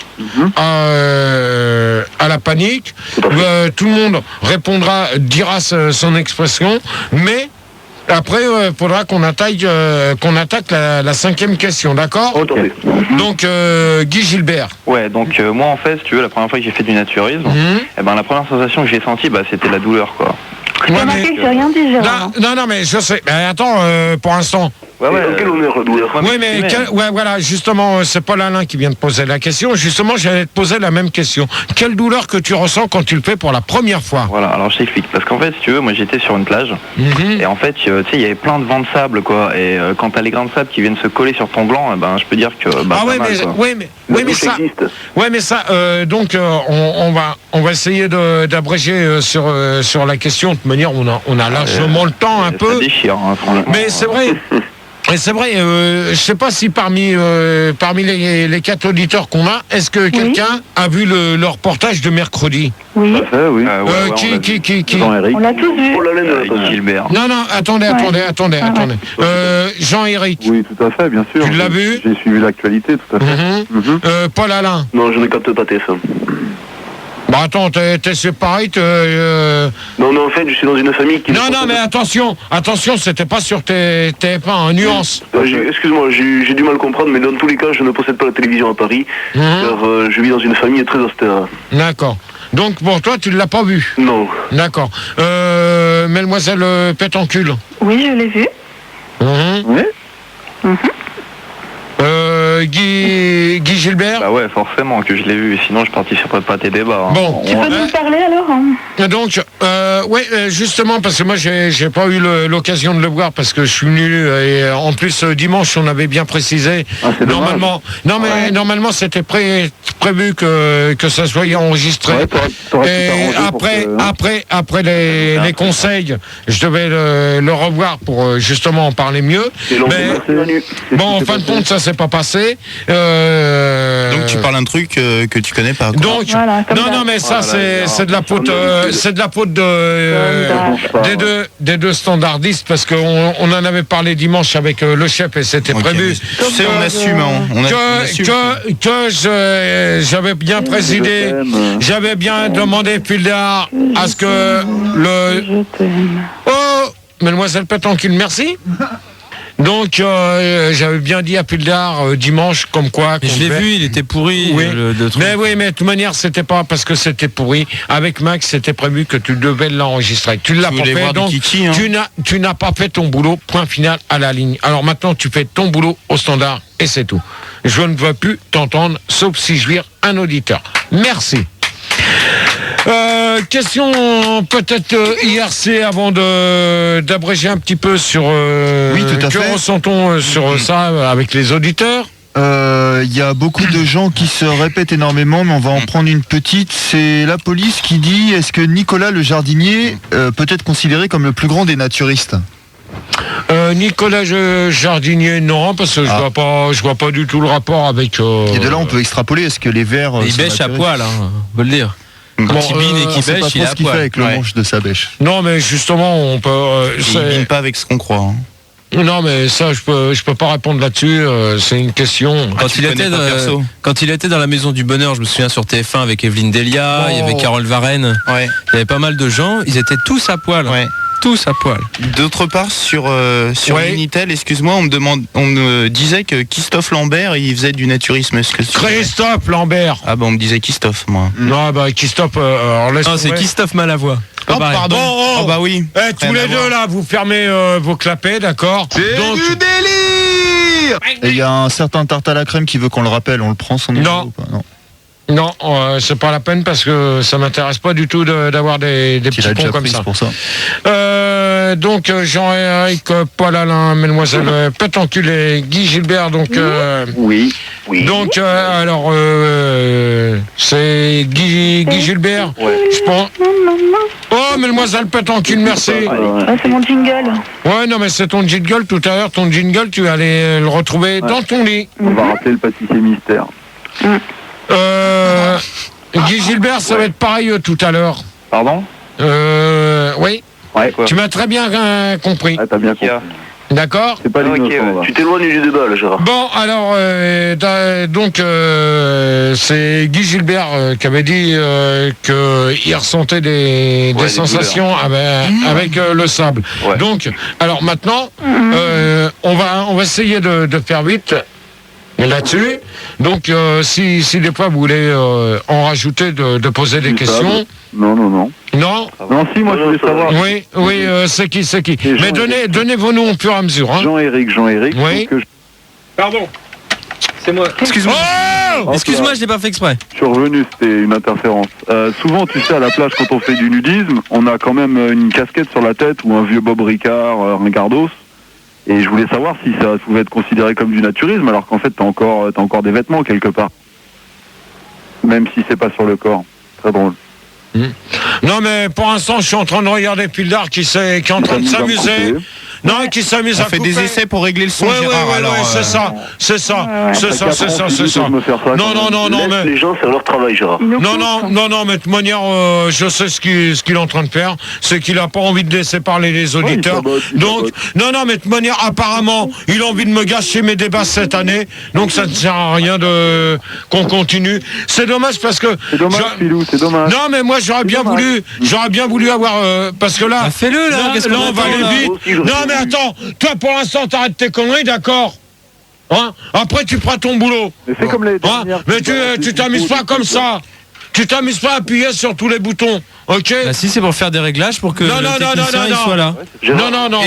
à la panique, tout le monde dira son expression, mais après il faudra qu'on attaque la cinquième question, d'accord? Donc Guy Gilbert. Ouais, donc moi en fait, si tu veux, la première fois que j'ai fait du naturisme, la première sensation que j'ai sentie, c'était la douleur, quoi. J'ai remarqué que j'ai rien dit, Gérard. Non, mais je sais. Mais attends, pour l'instant. Quel honneur, la douleur. Oui, mais voilà, justement, c'est Paul Alain qui vient de poser la question. Justement, j'allais te poser la même question. Quelle douleur que tu ressens quand tu le fais pour la première fois? Voilà, alors je t'explique. Parce qu'en fait, si tu veux, moi j'étais sur une plage. Et en fait, tu sais, il y avait plein de vents de sable, quoi. Et quand t'as les grains de sable qui viennent se coller sur ton blanc, je peux dire que. Donc, on va essayer d'abréger sur la question. De toute manière, on a largement le temps un peu. Ça déchire, franchement. Mais c'est vrai. Et c'est vrai, je sais pas si parmi les 4 auditeurs qu'on a, est-ce que quelqu'un a vu le reportage de mercredi? Oui. Qui On l'a tous vu. Gilbert. Non, attendez. Jean-Éric. Oui, tout à fait, bien sûr. Tu l'as vu? J'ai suivi l'actualité, tout à fait. Paul Alain. Non, je ne capte pas TF1. Bah attends, t'es séparé, Non, en fait, je suis dans une famille qui... Non, mais attention, c'était pas sur tes pas en nuance. Excuse-moi, j'ai du mal à comprendre, mais dans tous les cas, je ne possède pas la télévision à Paris, car je vis dans une famille très austère. D'accord. Donc pour toi, tu ne l'as pas vu? Non. D'accord. Mademoiselle Pétoncule? Oui, je l'ai vu. Oui. Guy Gilbert? Bah ouais, forcément que je l'ai vu, sinon je participerai pas à tes débats. Bon. Tu peux nous parler alors Donc, justement, parce que moi j'ai pas eu l'occasion de le voir parce que je suis venu et en plus dimanche on avait bien précisé. Normalement, normalement c'était prévu que ça soit enregistré. Et après les conseils, je devais le revoir pour justement en parler mieux. Mais bon, en fin de compte, ça s'est pas passé. Donc tu parles un truc que tu connais pas. Quoi. Donc non mais ça c'est de la faute des deux standardistes parce qu'on en avait parlé dimanche avec le chef et c'était prévu. Tu sais, on assume. J'avais bien présidé, j'avais bien demandé Pildar à ce que le... Oh, mademoiselle Pétoncule, merci. Donc j'avais bien dit à Pildar dimanche comme quoi. Je l'ai vu, il était pourri. Oui. Mais de toute manière c'était pas parce que c'était pourri. Avec Max c'était prévu que tu devais l'enregistrer. Tu l'as pas fait donc tu n'as pas fait ton boulot. Point final à la ligne. Alors maintenant tu fais ton boulot au standard et c'est tout. Je ne veux plus t'entendre sauf si je vire un auditeur. Merci. Question peut-être IRC avant d'abréger un petit peu sur oui, tout à fait. Que ressent-on sur ça avec les auditeurs? Il y a beaucoup de gens qui se répètent énormément, mais on va en prendre une petite. C'est la police qui dit: est-ce que Nicolas le jardinier peut être considéré comme le plus grand des naturistes? Nicolas Jardinier, non, parce que je vois pas du tout le rapport avec... Et de là, on peut extrapoler, est-ce que les vers... Il bêche à poil, on peut le dire. Quand il bine et qu'il bêche, il est à poil. ce qu'il fait avec le manche de sa bêche. Non, mais justement, on peut... il bine pas avec ce qu'on croit. Non, mais ça, je peux pas répondre là-dessus. C'est une question. Quand il était dans la Maison du Bonheur, je me souviens sur TF1 avec Evelyne Delia, il y avait Carole Varenne. Il y avait pas mal de gens. Ils étaient tous à poil. Tous à poil. D'autre part, sur Minitel, excuse-moi, on me disait que Christophe Lambert, il faisait du naturisme. Christophe Lambert. Ah bah on me disait Christophe, moi. Non, bah Christophe. Non, c'est Christophe Malavoie. Oh pardon. Oh bah oui. Tous les deux là, vous fermez vos clapets, d'accord? C'est du délire. Et il y a un certain tarte à la crème qui veut qu'on le rappelle. On le prend son numéro ou pas? Non, c'est pas la peine parce que ça m'intéresse pas du tout d'avoir des petits ponts comme ça. Pour ça. Donc Jean-Éric Paul-Alain, mademoiselle Pétoncule et Guy Gilbert. Donc oui. Donc alors c'est Guy Gilbert. Je pense. Oh, mademoiselle Pétoncule, merci. C'est mon jingle. Ouais, non mais c'est ton jingle tout à l'heure. Ton jingle, tu vas aller le retrouver dans ton lit. On va rappeler le pâtissier mystère. Guy Gilbert, ça va être pareil tout à l'heure. Pardon? Oui. Ouais, quoi. Tu m'as très bien compris. Ah, t'as bien compris. D'accord. C'est pas l'innocent, Tu t'éloignes du débat, là, Gérard. Bon, alors, donc, c'est Guy Gilbert qui avait dit qu'il ressentait des sensations avec le sable. Ouais. Donc, alors maintenant, on va essayer de faire vite là-dessus. Donc, si des fois vous voulez en rajouter, de poser des questions. Non. Non. Non, si, moi je voulais savoir. Oui, c'est qui. Mais donnez vos noms au fur et à mesure. Hein. Jean-Éric. Oui. Pardon. C'est moi. Excuse-moi. Excuse-moi, je l'ai pas fait exprès. Je suis revenu, c'était une interférence. Souvent, tu sais, à la plage, quand on fait du nudisme, on a quand même une casquette sur la tête ou un vieux Bob Ricard, un gardos. Et je voulais savoir si ça pouvait être considéré comme du naturisme, alors qu'en fait, t'as encore des vêtements quelque part. Même si c'est pas sur le corps. Très drôle. Non, mais pour l'instant, je suis en train de regarder Pildar qui est en train de s'amuser. Non, qui s'amuse à couper. On fait des essais pour régler le son, Gérard. Alors, c'est ça. C'est ça. Non, mais... Les gens, c'est leur travail, Gérard. Non, mais de toute manière, je sais ce qu'il est en train de faire. C'est qu'il a pas envie de laisser parler les auditeurs. Donc, non, mais de toute manière, apparemment, il a envie de me gâcher mes débats cette année. Donc, ça ne sert à rien qu'on continue. C'est dommage parce que... C'est dommage, Philou, c'est dommage. Non, mais moi, j'aurais bien voulu avoir... parce que là... Bah, fais-le, là. Là, on va aller vite. Non, mais attends, toi, pour l'instant, t'arrêtes tes conneries, d'accord? Hein? Après, tu prends ton boulot. Mais fais comme les dernières. Mais tu t'amuses pas comme ça. Tu t'amuses pas à appuyer sur tous les boutons, ok? Bah si, c'est pour faire des réglages pour que le technicien il soit là. Non.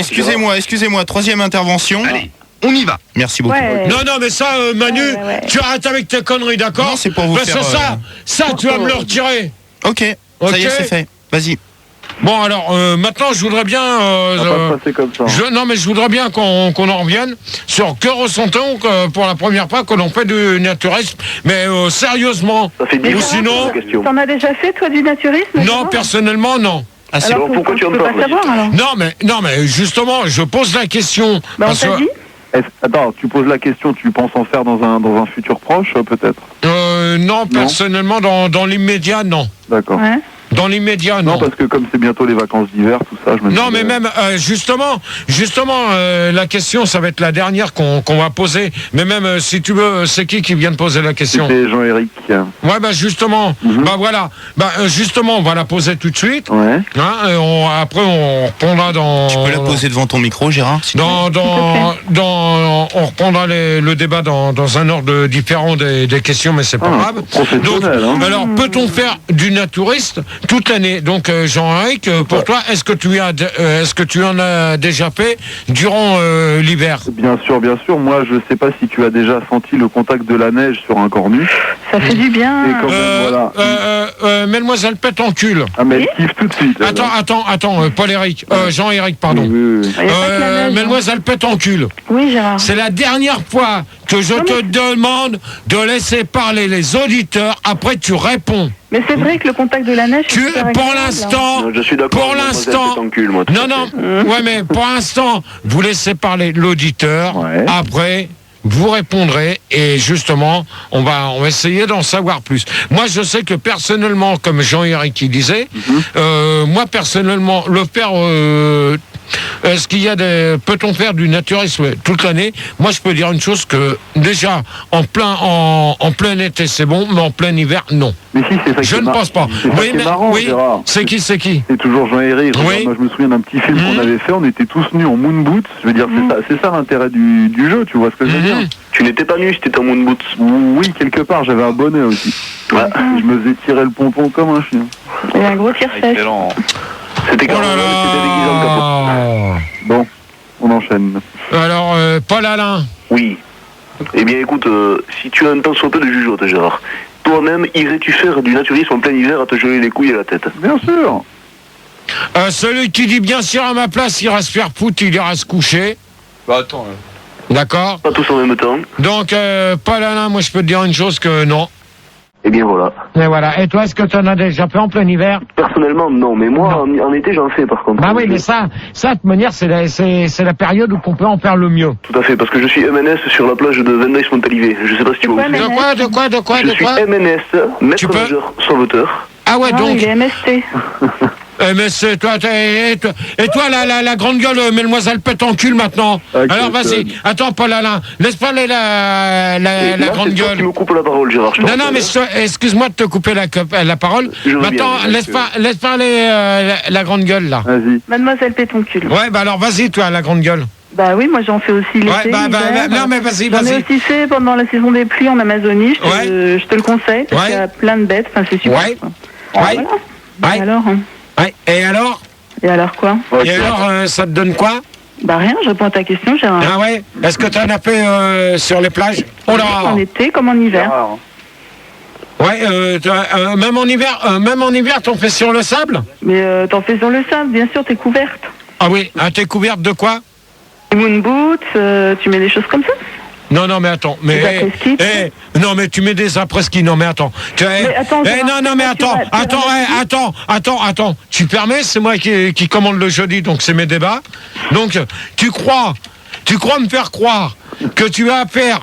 Excusez-moi, troisième intervention. Allez, on y va. Merci beaucoup. Ouais. Non, mais ça, Manu, tu arrêtes avec tes conneries, d'accord? Non, c'est pour vous faire... Parce que ça, tu vas me le retirer. Ok, ça y est, c'est fait. Vas-y. Bon, alors, maintenant, je voudrais bien... Ça va pas se passer comme ça. Non, mais je voudrais bien qu'on en revienne sur que ressent-on pour la première fois que l'on fait du naturisme, mais sérieusement. Ça fait 10 ou sinon... T'en as déjà fait, toi, du naturisme? Non, personnellement, non. Ah, alors, pourquoi tu en parles? Non, mais justement, je pose la question. Bah, on t'a dit? Attends, tu poses la question, tu penses en faire dans un futur proche, peut-être? Non, personnellement, dans l'immédiat, non. D'accord. Ouais. Dans l'immédiat, non. Non, parce que comme c'est bientôt les vacances d'hiver, tout ça, je me dis... Non, mais même, justement, la question, ça va être la dernière qu'on va poser. Mais même, si tu veux, c'est qui vient de poser la question? C'est Jean-Éric. Ouais, bah justement, voilà. Justement, on va la poser tout de suite. Ouais. Hein, et après, on reprendra dans... Tu peux la poser devant ton micro, Gérard? On reprendra le débat dans un ordre différent des questions, mais c'est pas grave. Donc, alors, peut-on faire du naturiste toute l'année? Donc, Jean-Éric, pour toi, est-ce que tu en as déjà fait durant l'hiver? Bien sûr. Moi, je sais pas si tu as déjà senti le contact de la neige sur un corps nu. Ça fait du bien. Et quand même, voilà. Mademoiselle Pétoncule. Ah, mais elle kiffe tout de suite. Attends, Paul-Éric, Jean-Éric, pardon. Oui. Mademoiselle Pétoncule. Oui, Gérard. C'est la dernière fois que je te demande de laisser parler les auditeurs. Après, tu réponds. Mais c'est vrai que le contact de la neige... Pour l'instant... Je suis d'accord. Pour l'instant... Non. Ouais, mais pour l'instant, vous laissez parler l'auditeur. Ouais. Après... vous répondrez et justement, on va essayer d'en savoir plus. Moi, je sais que personnellement, comme Jean-Éric qui disait, moi personnellement, le faire... est-ce qu'il y a peut-on faire du naturisme toute l'année? Moi, je peux dire une chose que déjà en plein été c'est bon, mais en plein hiver non. Mais si, c'est ça. Je ne pense pas. Oui, c'est qui? C'est toujours Jean-Éric. Oui. Moi, je me souviens d'un petit film qu'on avait fait. On était tous nus en moon boots. Je veux dire, c'est ça l'intérêt du jeu. Tu vois ce que je veux dire? Tu n'étais pas nu, c'était en moon boots. Oui, quelque part. J'avais un bonnet aussi. Ouais. Je me faisais tirer le pompon comme un chien. Et un gros tire-sèche. Excellent. C'était Oh là là. Bon, on enchaîne. Alors, Paul Alain. Oui. Eh bien, écoute, si tu as un temps soit peu de jugeote, Gérard, toi-même, irais-tu faire du naturisme en plein hiver à te geler les couilles et la tête? Bien sûr. Celui qui dit bien sûr à ma place, il reste faire foutre, il ira se coucher. Bah attends. D'accord. Pas tous en même temps. Donc, Paul Alain, moi je peux te dire une chose que non. Eh bien voilà. Et voilà. Et toi, est-ce que tu en as déjà fait en plein hiver? Personnellement, non. Mais moi, en été, j'en fais par contre. Bah oui, mais ça, de toute manière, c'est la période où on peut en faire le mieux. Tout à fait, parce que je suis MNS sur la plage de Vendée-Montalivet. Je sais pas si tu vois. De quoi Je suis MNS, maître nageur sauveteur. Ah ouais, donc. Il est MST. Mais c'est toi, et toi, la grande gueule, mademoiselle pète en cul maintenant. Alors vas-y, attends, Paul Alain, laisse parler la grande gueule. Tu me coupes la parole, Gérard. Non, mais excuse-moi de te couper la parole. Maintenant, laisse parler la grande gueule là. Vas-y. Mademoiselle Pétoncule. Ouais, bah alors vas-y, toi, la grande gueule. Bah oui, moi j'en fais aussi l'été. Ouais, non, mais vas-y. J'en ai aussi fait pendant la saison des pluies en Amazonie. Je te le conseille parce qu'il y a plein de bêtes. Enfin, c'est super. Ouais. Voilà. Et alors, Ouais. Et alors? Et alors quoi? Et alors, ça te donne quoi? Bah rien, je réponds à ta question, Gérard. Ah ouais? Est-ce que tu en as fait sur les plages? Oh là! En été comme en hiver. Ouais, même en hiver, t'en fais sur le sable? Mais t'en fais sur le sable, bien sûr, t'es couverte. Ah oui, t'es couverte de quoi? Moon boots, tu mets des choses comme ça? Non, mais attends. Non, mais tu mets des après-ski. Non, mais attends. Attends. Tu permets, c'est moi qui commande le jeudi, donc c'est mes débats. Donc, tu crois me faire croire que tu vas faire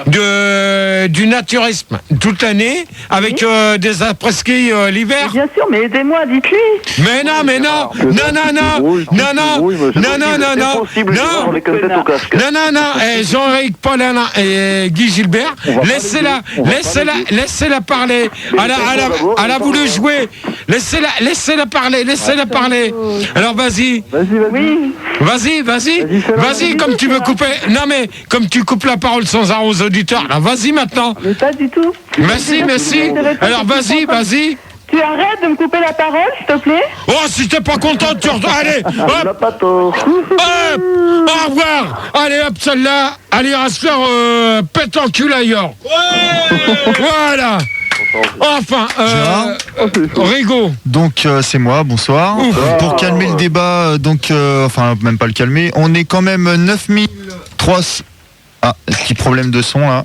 du naturisme toute l'année avec des après-ski l'hiver. Bien sûr, mais aidez-moi, dites-lui. Mais non. Jean-Éric, Paul Alain et Guy Gilbert, laissez-la parler. Elle a voulu jouer. Laissez-la parler. Alors vas-y. Vas-y, comme tu veux couper. Non mais comme tu coupes la parole sans arrêt aux auditeurs. Là, vas-y maintenant. Mais pas du tout. Merci. Alors vas-y. Tu arrêtes de me couper la parole, s'il te plaît? Oh, si t'es pas content, allez, hop, pas tort. Au revoir. Allez, hop, celle-là. Allez, à se faire pète en cul ailleurs. Voilà. Enfin, Rigaud. Donc c'est moi, bonsoir. Pour calmer le débat, enfin même pas le calmer, on est quand même 9300. Ah, petit problème de son là.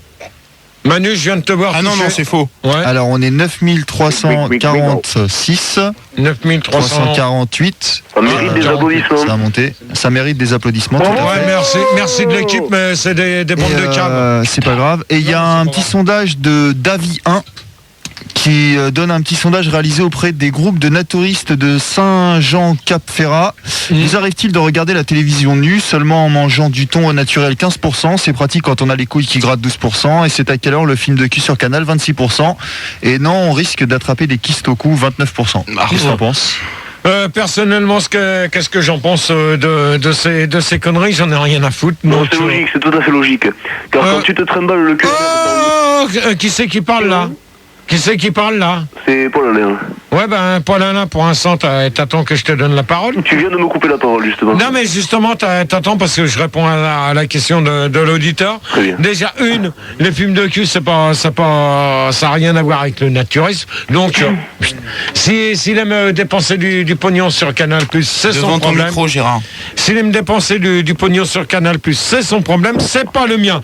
Manu, je viens de te voir. Ah non, c'est faux. Ouais. Alors on est 9346. 9348. Ça mérite des applaudissements. Ça a monté. Ça mérite des applaudissements. Tout à fait. Merci de l'équipe, mais c'est des bandes de caves. C'est pas grave. Et il y a un petit sondage de Davi 1 qui donne un petit sondage réalisé auprès des groupes de naturistes de Saint-Jean-Cap-Ferrat. Vous arrive-t-il de regarder la télévision nue seulement en mangeant du thon au naturel 15%? C'est pratique quand on a les couilles qui grattent 12%. Et c'est à quelle heure le film de cul sur Canal 26%. Et non, on risque d'attraper des kystes au cou 29%. Qu'est-ce que t'en penses? Personnellement, qu'est-ce que j'en pense de ces conneries? J'en ai rien à foutre. Non, c'est logique, c'est tout à fait logique. Car quand tu te trimbales le cul... qui c'est qui parle là? C'est Paul Alain. Ouais, Paul Alain, pour l'instant, t'attends que je te donne la parole. Tu viens de me couper la parole, justement. Non, mais justement, t'attends parce que je réponds à la question de l'auditeur. Très bien. Déjà, les films de cul, ça a rien à voir avec le naturisme. Donc, s'il aime dépenser du pognon sur Canal+, c'est son problème. Devant ton micro, Gérard. S'il aime dépenser du pognon sur Canal+, c'est son problème, c'est pas le mien.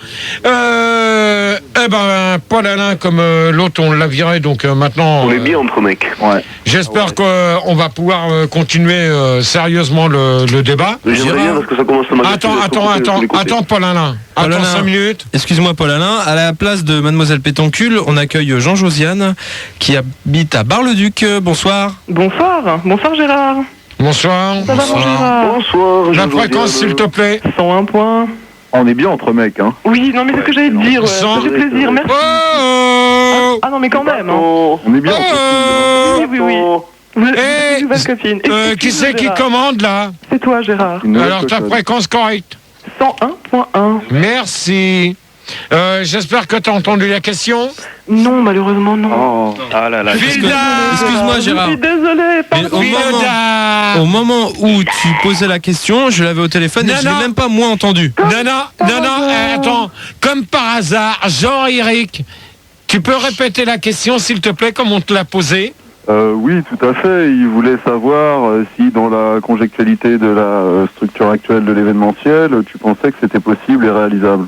Paul Alain, comme l'autre, on l'a viré, donc maintenant... On est bien entre mecs. Ouais. J'espère qu'on va pouvoir continuer sérieusement le débat. J'aimerais bien parce que ça commence à m'agacer. Attends, Paul Alain. Attends 5 minutes. Excuse-moi, Paul Alain. À la place de Mademoiselle Pétoncule, on accueille Jean-Josiane qui habite à Bar-le-Duc. Bonsoir. Bonsoir Gérard. Bonsoir. Ça va, Gérard? Bonsoir. La fréquence, s'il te plaît. 101 points. On est bien entre mecs, hein. Oui, non mais c'est ce que j'allais te dire, ça fait plaisir, merci. Ah non mais quand même, hein. On est bien Oui. Vous êtes une nouvelle copine. Qui c'est qui commande là? C'est toi, Gérard. Alors ta fréquence correcte? 101.1. Merci. J'espère que tu as entendu la question. Non, malheureusement non. Ah là là. Excuse-moi, Gérard. Je suis désolé, pardon. Au moment où tu posais la question, je l'avais au téléphone et je l'ai même pas moi entendu. Non, attends. Comme par hasard, Jean-Éric, tu peux répéter la question s'il te plaît comme on te l'a posée? Oui, tout à fait. Il voulait savoir si dans la conjectualité de la structure actuelle de l'événementiel, tu pensais que c'était possible et réalisable.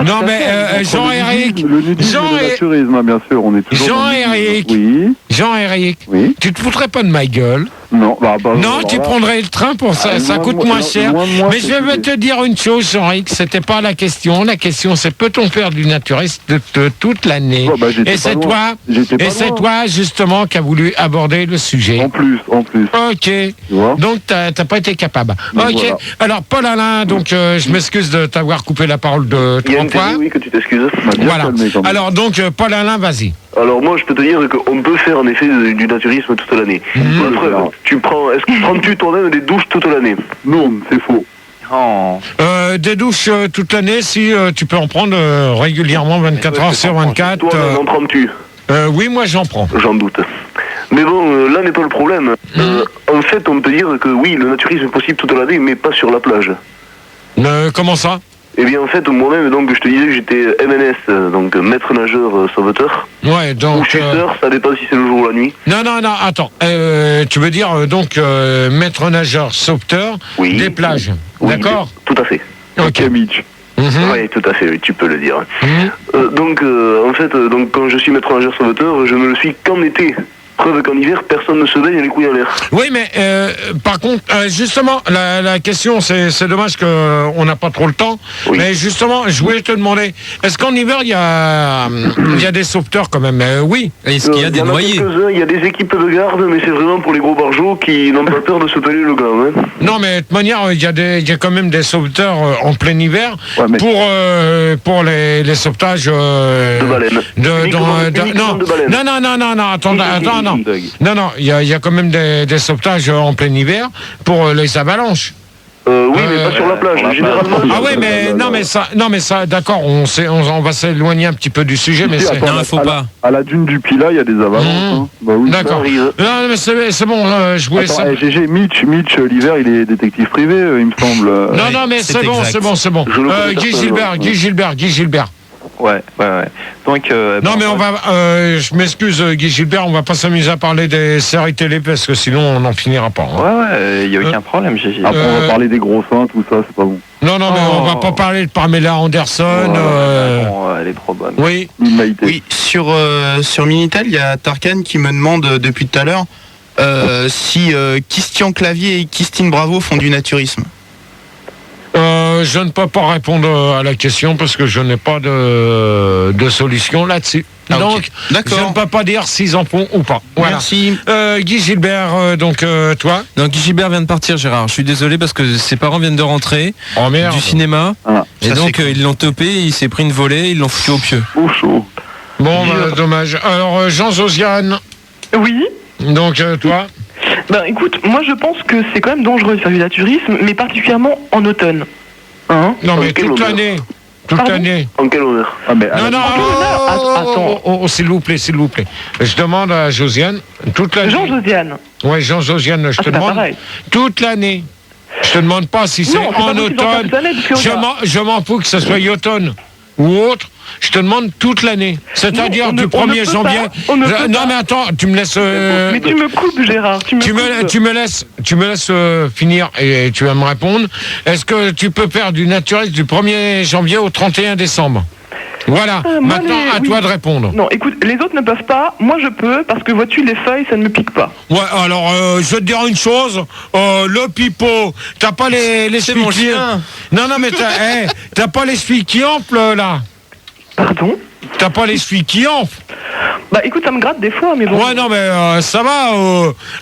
Non mais Jean-Éric, le nudisme et le naturisme, hein, bien sûr, on est toujours Jean-Éric, oui. Jean-Éric, oui. Tu te foutrais pas de ma gueule? Non, non, tu prendrais le train pour ça, ça coûte moins cher. Mais je vais te dire une chose, Jean-Éric, c'était pas la question. La question, c'est peut-on faire du naturisme de toute l'année? Et c'est toi, justement, qui a voulu aborder le sujet. En plus. Ok. Donc t'as pas été capable. Ok. Voilà. Alors Paul Alain, donc je m'excuse de t'avoir coupé la parole de 3 fois. Oui, que tu t'excuses. Voilà. Alors donc Paul Alain, vas-y. Alors moi je peux te dire qu'on peut faire en effet du naturisme toute l'année. Prends-tu toi-même des douches toute l'année? Non, c'est faux. Des douches toute l'année, si tu peux en prendre régulièrement 24 heures sur 24. Toi, en prends-tu? Oui, moi j'en prends. J'en doute. Mais bon, là n'est pas le problème. En fait, on peut dire que oui, le naturisme est possible toute l'année, mais pas sur la plage. Comment ça? Eh bien, en fait, moi-même, donc, je te disais que j'étais MNS, donc maître nageur sauveteur. Ouais, donc... Ou chuteur, ça dépend si c'est le jour ou la nuit. Non, attends. Tu veux dire, donc, maître nageur sauveteur des plages, oui, d'accord? Tout à fait. Ok, Mitch. Oui, tout à fait, oui, tu peux le dire. Donc, en fait, quand je suis maître nageur sauveteur, je ne le suis qu'en été. Preuve qu'en hiver, personne ne se baigne les couilles en l'air. Oui, mais par contre, justement, la question, c'est dommage qu'on n'a pas trop le temps. Oui. Mais justement, je voulais te demander, est-ce qu'en hiver, il y a des sauveteurs quand même? Oui. Est-ce qu'il y a des noyés? Il y a des équipes de garde, mais c'est vraiment pour les gros barjots qui n'ont pas peur de se peler le gland. Hein. Non, mais de toute manière, il y a quand même des sauveteurs en plein hiver pour les sauvetages de baleines. Non, attends. Non, il y a quand même des sauvetages en plein hiver pour les avalanches. Oui, mais pas sur la plage, généralement. Ah oui, mais ça, d'accord, on va s'éloigner un petit peu du sujet, mais c'est... Non, faut pas. À la dune du Pilat, il y a des avalanches. Bah oui. D'accord. Non, mais c'est bon, je voulais ça. GG, Mitch, l'hiver, il est détective privé, il me semble. Non, mais c'est bon. Guy Gilbert. Ouais. Donc, non, mais on va. Je m'excuse, Guy Gilbert, on va pas s'amuser à parler des séries télé parce que sinon on n'en finira pas. Hein. Ouais, il y a aucun problème, Gigi. Après, on va parler des gros seins, tout ça, c'est pas bon. Non, mais on va pas parler de Pamela Anderson. Elle est trop bonne. Oui. Sur Minitel, il y a Tarkan qui me demande depuis tout à l'heure si Christian Clavier et Christine Bravo font du naturisme. Je ne peux pas répondre à la question parce que je n'ai pas de solution là-dessus. Donc, je ne peux pas dire s'ils en font ou pas. Voilà. Merci. Guy Gilbert, toi? Non, Guy Gilbert vient de partir, Gérard. Je suis désolé parce que ses parents viennent de rentrer du cinéma. Et donc, ils l'ont topé, il s'est pris une volée, ils l'ont foutu au pieu. Chaud. Bon, dommage. Alors, Jean-Josiane? Oui. Donc, toi? Ben écoute, moi je pense que c'est quand même dangereux de faire du naturisme, mais particulièrement en automne. Hein? Non, mais toute l'année. En quel honneur? Attends. S'il vous plaît. Je demande à Josiane, toute l'année. Jean-Josiane. Oui, Jean-Josiane, je te demande. Toute l'année. Je te demande pas si c'est en automne. Je m'en fous que ce soit automne ou autre. Je te demande toute l'année. C'est-à-dire du 1er janvier. Non, mais attends, tu me laisses. Mais tu me coupes, Gérard. Tu me laisses finir et tu vas me répondre. Est-ce que tu peux faire du naturisme du 1er janvier au 31 décembre? Voilà. Maintenant, à toi de répondre. Non, écoute, les autres ne peuvent pas. Moi, je peux parce que vois-tu, les feuilles, ça ne me pique pas. Ouais, alors, je vais te dire une chose. Le pipeau, t'as pas les C'est mon chien. Non, mais t'as pas les suies qui enflent, là. Pardon? T'as pas les suies qui enflent? Bah écoute, ça me gratte des fois, mais bon. Ouais, non, mais ça va.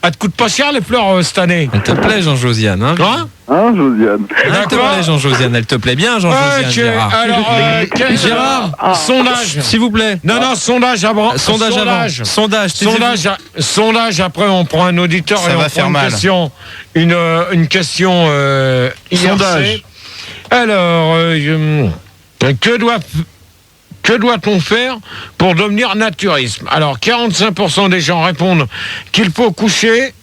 Elle te coûte pas cher les fleurs cette année. Elle te plaît, Jean-Josiane, hein? Josiane. Elle te plaît, Jean-Josiane. Elle te plaît bien, Jean-Josiane. Gérard. Alors, Gérard, sondage. S'il vous plaît. Non, sondage avant. Sondage. Après, on prend un auditeur ça et va on faire prend mal. une question. Sondage. Alors, que doit-on faire pour devenir naturisme? Alors, 45% des gens répondent qu'il faut coucher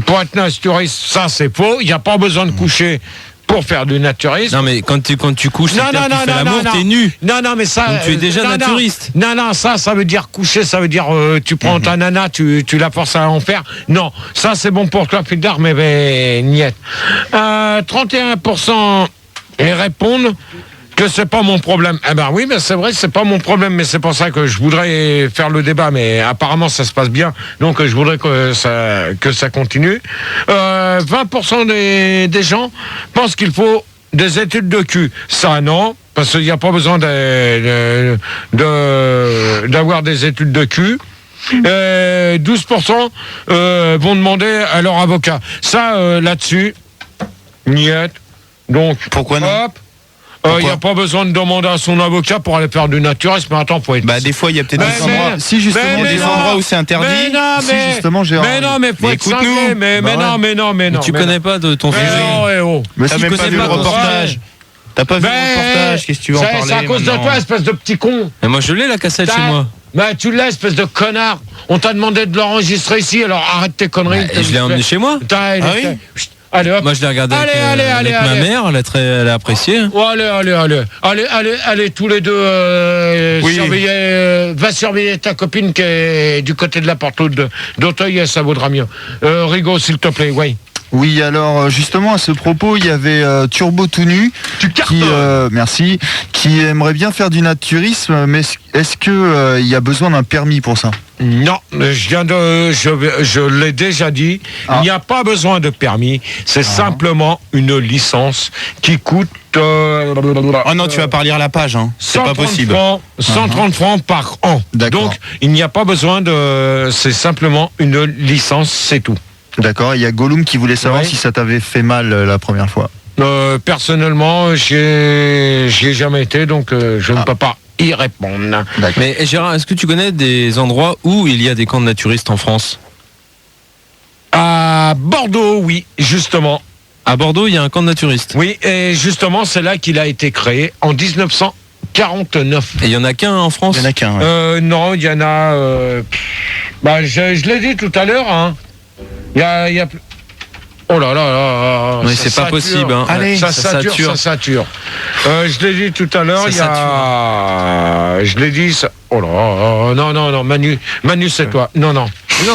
pour être naturiste. Ça, c'est faux. Il n'y a pas besoin de coucher pour faire du naturisme. Non, mais quand tu couches, tu fais l'amour, t'es nu. Non, mais ça... Donc, tu es déjà naturiste. Non, ça veut dire coucher, ça veut dire tu prends ta nana, tu la forces à en faire. Non, ça, c'est bon pour toi, plus tard, mais niet. 31% répondent que c'est pas mon problème. Eh ben oui, mais c'est vrai, c'est pas mon problème, mais c'est pour ça que je voudrais faire le débat, mais apparemment ça se passe bien, donc je voudrais que ça continue. 20% des gens pensent qu'il faut des études de cul. Ça, non, parce qu'il n'y a pas besoin d'avoir des études de cul. 12% vont demander à leur avocat. Ça, là-dessus, niet. Donc, pourquoi non? Il n'y a pas besoin de demander à son avocat pour aller faire du naturisme. Mais attends, faut être... Bah, des fois, il y a peut-être des endroits. Si, justement, des endroits où c'est interdit. Mais non, mais faut être cinglé. Mais non. Mais tu connais pas de ton sujet. Mais t'as même pas vu le reportage. T'as pas vu le reportage, qu'est-ce que tu veux en parler? C'est à cause de toi, espèce de petit con. Mais moi, je l'ai, la cassette chez moi. Bah, tu l'as, espèce de connard. On t'a demandé de l'enregistrer ici, alors arrête tes conneries. Je l'ai emmené chez moi. Ah oui? Allez, hop. Moi, je l'ai regardé avec ma mère, elle a apprécié. Oh, allez, tous les deux, va surveiller ta copine qui est du côté de la porte d'Auteuil, ça vaudra mieux. Rigaud, s'il te plaît, oui. Oui, alors justement à ce propos, il y avait Turbo tout nu qui aimerait bien faire du naturisme, mais est-ce que il y a besoin d'un permis pour ça? Non, je l'ai déjà dit, il n'y a pas besoin de permis, c'est simplement une licence qui coûte... oh non, tu vas pas lire la page, hein. C'est pas possible. 130 francs par an. Donc, il n'y a pas besoin de... C'est simplement une licence, c'est tout. D'accord, il y a Gollum qui voulait savoir si ça t'avait fait mal la première fois. Personnellement, j'y ai jamais été, donc je ne peux pas y répondre. Mais Gérard, est-ce que tu connais des endroits où il y a des camps de naturistes en France? À Bordeaux, oui, justement. À Bordeaux, il y a un camp de naturistes. Oui, et justement, c'est là qu'il a été créé en 1949. Et il y en a qu'un en France? Il y en a qu'un. Non, il y en a. Je l'ai dit tout à l'heure. Hein. Il y a. Oh là là là. Oui, c'est pas possible. Hein. Allez, ça sature. Je l'ai dit tout à l'heure. Il y a. Je l'ai dit. Oh là. Non. Manu, c'est toi. Non. Non,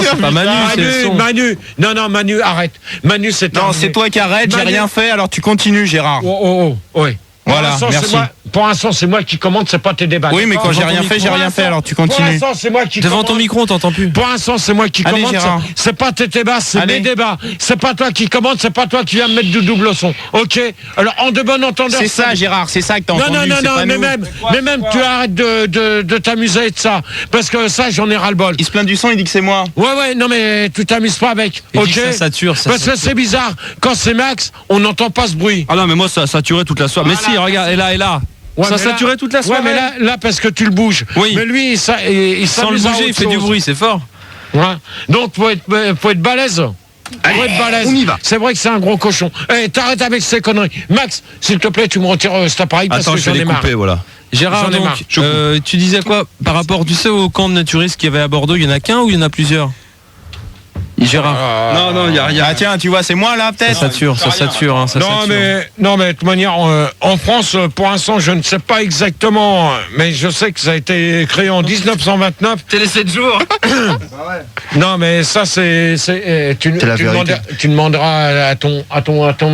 c'est pas Manu, c'est le son. Manu. Non, Manu, arrête. Manu, c'est toi. Non, c'est toi qui arrête. J'ai rien fait. Alors tu continues, Gérard. Oui. Voilà, merci. Pour l'instant, c'est moi qui commande, c'est pas tes débats. Oui, mais quand j'ai rien fait, alors tu continues. Pour l'instant, c'est moi qui Devant commande. ton micro, on t'entend plus. Pour l'instant, c'est moi qui commande. C'est pas tes débats, c'est mes débats. C'est pas toi qui commande, c'est pas toi qui viens me mettre du double son. Ok? Alors, en de bon entendeur. C'est ça, Gérard, c'est ça que t'as entendu. Non, mais même, tu arrêtes de t'amuser de ça. Parce que ça, j'en ai ras-le-bol. Il se plaint du son, il dit que c'est moi. Ouais, non, mais tu t'amuses pas avec. Ok? Ça sature. Parce que c'est bizarre. Quand c'est Max, on n'entend pas ce bruit. Ah non, mais moi, ça a saturé toute la soirée. Mais si, regarde, et là. Ouais, ça saturé toute la soirée. Ouais, mais là parce que tu le bouges. Oui. Mais lui, il sans le bouger, il fait du bruit, c'est fort. Ouais. Donc, faut être balèze. On y va. C'est vrai que c'est un gros cochon. T'arrêtes avec ces conneries. Max, s'il te plaît, tu me retires cet appareil parce que je vais les couper, voilà. Gérard, donc, tu disais quoi par rapport, tu sais, au camp de naturistes qu'il y avait à Bordeaux? Il y en a qu'un ou il y en a plusieurs? Gérard. Non, il y a rien. Ah tiens, tu vois, c'est moi là peut-être. Ça sature. Non, mais de toute manière, en France, pour l'instant, je ne sais pas exactement, mais je sais que ça a été créé en 1929. T'es les 7 jours. Non, mais ça, tu demanderas à ton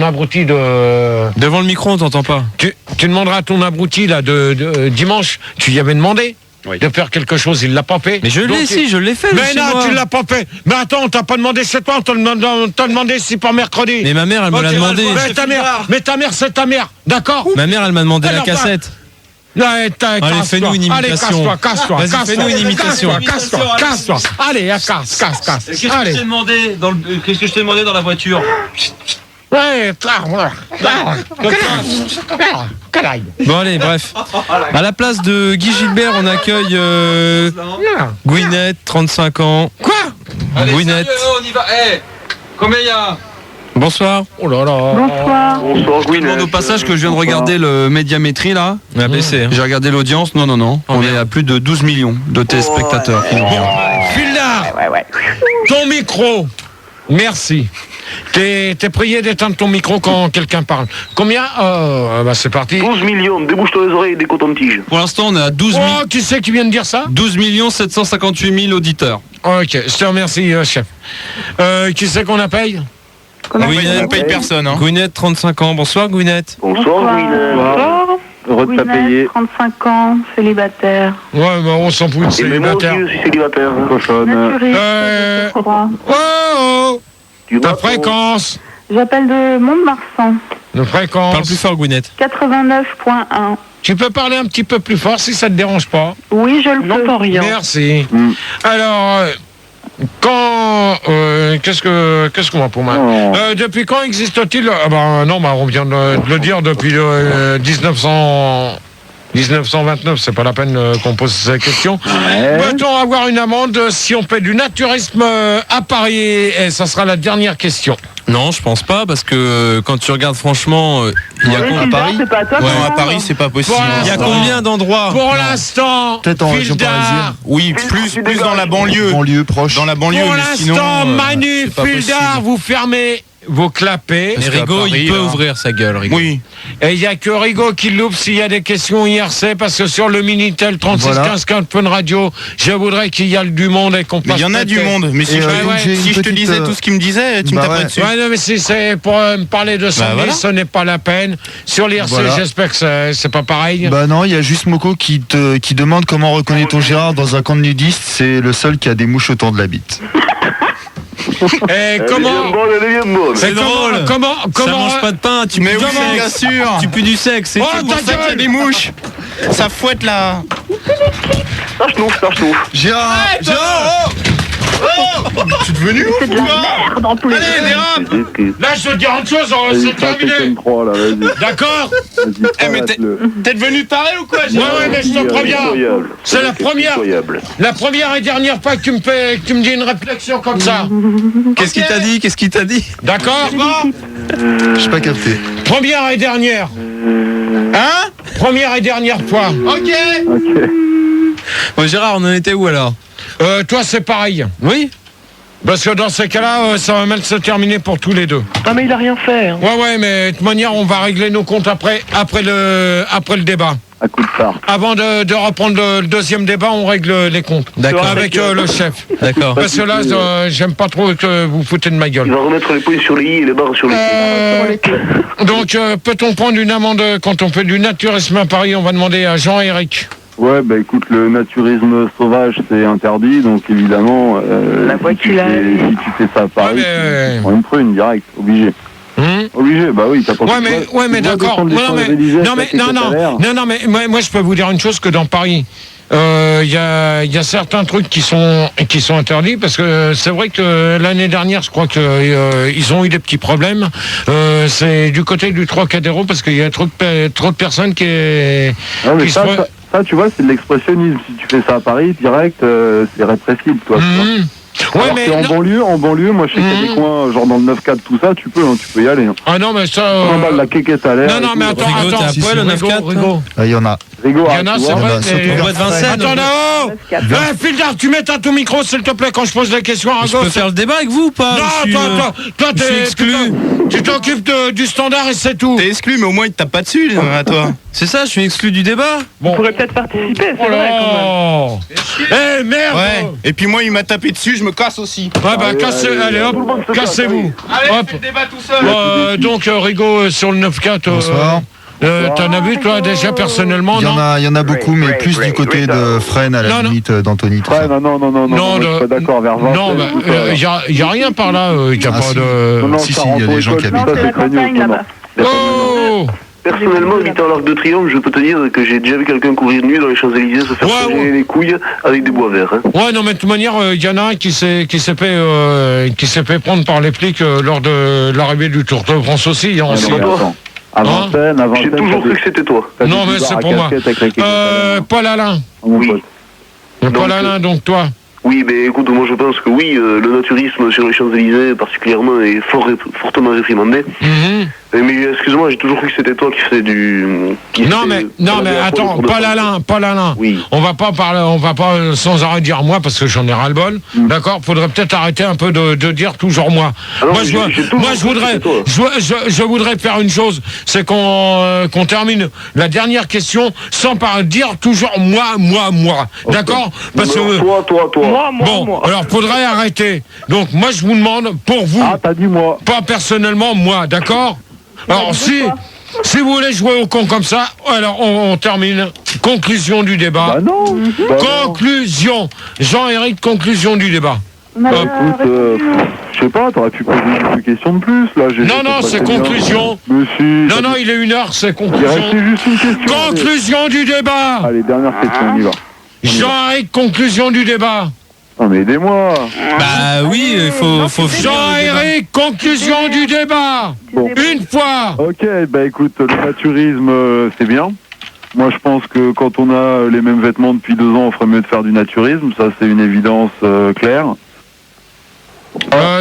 abruti de. Devant le micro, on t'entend pas. Tu demanderas à ton abruti là de dimanche. Tu y avais demandé. Oui. De faire quelque chose, il l'a pas fait. Mais je l'ai fait. Mais non, tu l'as pas fait. Mais attends, on t'a pas demandé chez toi, on t'a demandé si pour mercredi. Mais ma mère, elle me l'a demandé. Mais ta mère, c'est ta mère, d'accord? Ma mère, elle m'a demandé la cassette. Allez, fais-nous une imitation. Allez, casse-toi. Vas-y, fais-nous une imitation. Casse-toi. Allez, casse. Qu'est-ce que je t'ai demandé dans la voiture? Ouais, bon allez, bref. À la place de Guy Gilbert, on accueille Gwyneth, 35 ans. Quoi? Gwyneth. On y va. Combien il y a? Bonsoir. Oh là là. Bonsoir. Bonsoir, Je demande au passage que je viens de regarder le médiamétrie là. On a baissé. J'ai regardé l'audience. Non. On est à plus de 12 millions de téléspectateurs qui nous regardent. Fildar, ton micro. Merci. T'es prié d'éteindre ton micro quand quelqu'un parle. Combien? C'est parti. 12 millions, débouche-toi les oreilles et des cotons-tiges. Pour l'instant, on est à 12 millions. Oh, qui c'est qui vient de dire ça? 12 758 000 auditeurs. Ok, je te remercie, chef. Qui c'est qu'on appelle? Gwyneth, on paye personne. Hein. Gwyneth, 35 ans. Bonsoir, Gwyneth. Bonsoir, Gwyneth. Heureux de t'appayer. 35 ans, célibataire. Ouais, bah on s'en fout de célibataire. Moi aussi, je suis célibataire. Naturiste, Oh, ta fréquence. J'appelle de Mont-de-Marsan. De fréquence. Parle plus fort, Gwyneth. 89.1. Tu peux parler un petit peu plus fort si ça te dérange pas? Oui, je le peux. N'entends rien. Merci. Alors, qu'est-ce qu'on va pour moi? Depuis quand existe-t-il? On vient de le dire depuis 1929, c'est pas la peine qu'on pose ces questions. Peut-on avoir une amende si on fait du naturisme à Paris? Et ça sera la dernière question. Non, je pense pas, parce que quand tu regardes franchement, il y a combien à Paris? À Paris, c'est pas possible. Il y a combien d'endroits? Pour l'instant, peut-être en région parisienne. Oui, plus dans la banlieue. Banlieue proche. Dans la banlieue, pour mais l'instant, sinon, Manu, Fildar, vous fermez vous clapez. Et Rigaud, il peut ouvrir sa gueule, Rigaud. Oui. Et il n'y a que Rigaud qui loupe s'il y a des questions IRC, parce que sur le Minitel 3615 Fun Radio, je voudrais qu'il y ait du monde et qu'on passe. Il y en a du monde, mais si je te disais tout ce qu'il me disait, tu me taperais dessus. Ouais, non, mais si c'est pour me parler de ça, ce n'est pas la peine. Sur l'IRC, j'espère que c'est pas pareil. Bah non, il y a juste Moko qui demande comment reconnaît-on Gérard dans un camp de nudistes. C'est le seul qui a des mouches autour de la bite. Et comment c'est drôle. Comment ça mange pas de pain, tu pues du sexe. Bien sûr. Tu pues du sexe, c'est tout pour ça qu'il y a des mouches. Ça fouette là. Ça chenouf. Gérard. Tu es devenu ouf ou quoi? Allez, dérape. Là, je te dis une chose, c'est terminé. D'accord. Mais t'es devenu taré ou quoi? Ouais, mais je te préviens. C'est la première et dernière fois que tu me dis une réflexion comme ça. Qu'est-ce qu'il t'a dit? D'accord. Je n'ai pas capté. Première et dernière. Hein? Première et dernière fois. Ok. Bon, Gérard, on en était où alors? Toi, c'est pareil. Oui. Parce que dans ces cas-là, ça va mal se terminer pour tous les deux. Ah, mais il a rien fait. Ouais, mais de toute manière, on va régler nos comptes après le débat. À coup de phare. Avant de reprendre le deuxième débat, on règle les comptes. D'accord. Avec le chef. D'accord. Parce que là, j'aime pas trop que vous foutez de ma gueule. Il va remettre les points sur les i et les barres sur les i. Donc, peut-on prendre une amende quand on fait du naturisme à Paris? On va demander à Jean-Éric. Ouais, bah écoute, le naturisme sauvage, c'est interdit, donc évidemment, si tu fais ça à Paris, tu prends une prune direct, obligé. Obligé, bah oui, t'as pas mais d'accord. Non, mais moi je peux vous dire une chose, que dans Paris, il y a certains trucs qui sont interdits, parce que c'est vrai que l'année dernière, je crois que ils ont eu des petits problèmes. C'est du côté du Trocadéro, parce qu'il y a trop de personnes qui ça, tu vois, c'est de l'expressionnisme. Si tu fais ça à Paris, direct, c'est répressible, toi. Ouais, mais en banlieue, moi je sais qu'il y a des coins, genre dans le 9-4, tout ça, tu peux y aller. Ah non, mais ça. La quéquette à l'air. Non, mais attends. T'as poil, le 9-4 Il y en a. Rigaud, il y en a, c'est vrai. de Vincennes. Attends là-haut. Fildar, tu mets ton micro, s'il te plaît, quand je pose la question à Je peux faire le débat avec vous ou pas? Non, toi, t'es exclu. Tu t'occupes du standard et c'est tout. T'es exclu, mais au moins il te tape pas dessus, à toi. C'est ça, je suis exclu du débat. On pourrait peut-être participer, c'est vrai quand même. Merde. Ouais. Et puis moi, il m'a tapé dessus, je me casse aussi. Ouais, bah allez hop, cassez-vous. Allez, fais le débat tout seul. Donc, Rigaud, sur le 9-4. Bonsoir. T'en as vu, toi, déjà, personnellement? Il y en a beaucoup, mais plus du côté de Fresnes, à la limite d'Anthony. Non, je suis pas d'accord, vers Vincennes. Non, il n'y a rien par là. Il n'y a pas de. Si, il y a des gens qui habitent. C'est la campagne là-bas. Oh! Personnellement, habitant l'Arc de Triomphe, je peux te dire que j'ai déjà vu quelqu'un courir nu dans les Champs-Élysées se faire soigner les couilles avec des bois verts. Ouais, non, mais de toute manière, il y en a un qui s'est fait prendre par les flics lors de l'arrivée du Tour de France aussi. À Vincennes, j'ai toujours cru que c'était toi. Non, mais c'est pour moi. Paul Alain. Oui. Paul Alain, donc toi. Oui, mais écoute, moi je pense que oui, le naturisme sur les Champs-Élysées particulièrement est fortement réprimandé. Mais excuse-moi, j'ai toujours cru que c'était toi qui faisais du. Non mais attends, Paul Alain. Oui. On va pas sans arrêt dire moi parce que j'en ai ras-le-bol. D'accord, faudrait peut-être arrêter un peu de dire toujours moi. Alors, moi je voudrais faire une chose, c'est qu'on termine la dernière question sans dire toujours moi. Okay. D'accord? Parce que toi. Moi. Alors faudrait arrêter. Donc moi je vous demande pour vous. Ah, t'as dit moi. Pas personnellement moi, d'accord? Alors si vous voulez jouer au con comme ça, alors on termine. Conclusion du débat. Bah non. Conclusion. Jean-Éric, conclusion du débat. Je sais pas, t'aurais pu poser une question de plus là. Non, c'est conclusion. Non, il est 1h, c'est conclusion. Il restait juste une question. Conclusion du débat. Allez, dernière question, on y va. Jean-Éric, conclusion du débat. Non mais aidez-moi. Bah oui, il faut Jean-Éric, conclusion du débat. Bon. Une fois. Ok, bah écoute, le naturisme, c'est bien. Moi je pense que quand on a les mêmes vêtements depuis 2 ans, on ferait mieux de faire du naturisme. Ça c'est une évidence claire.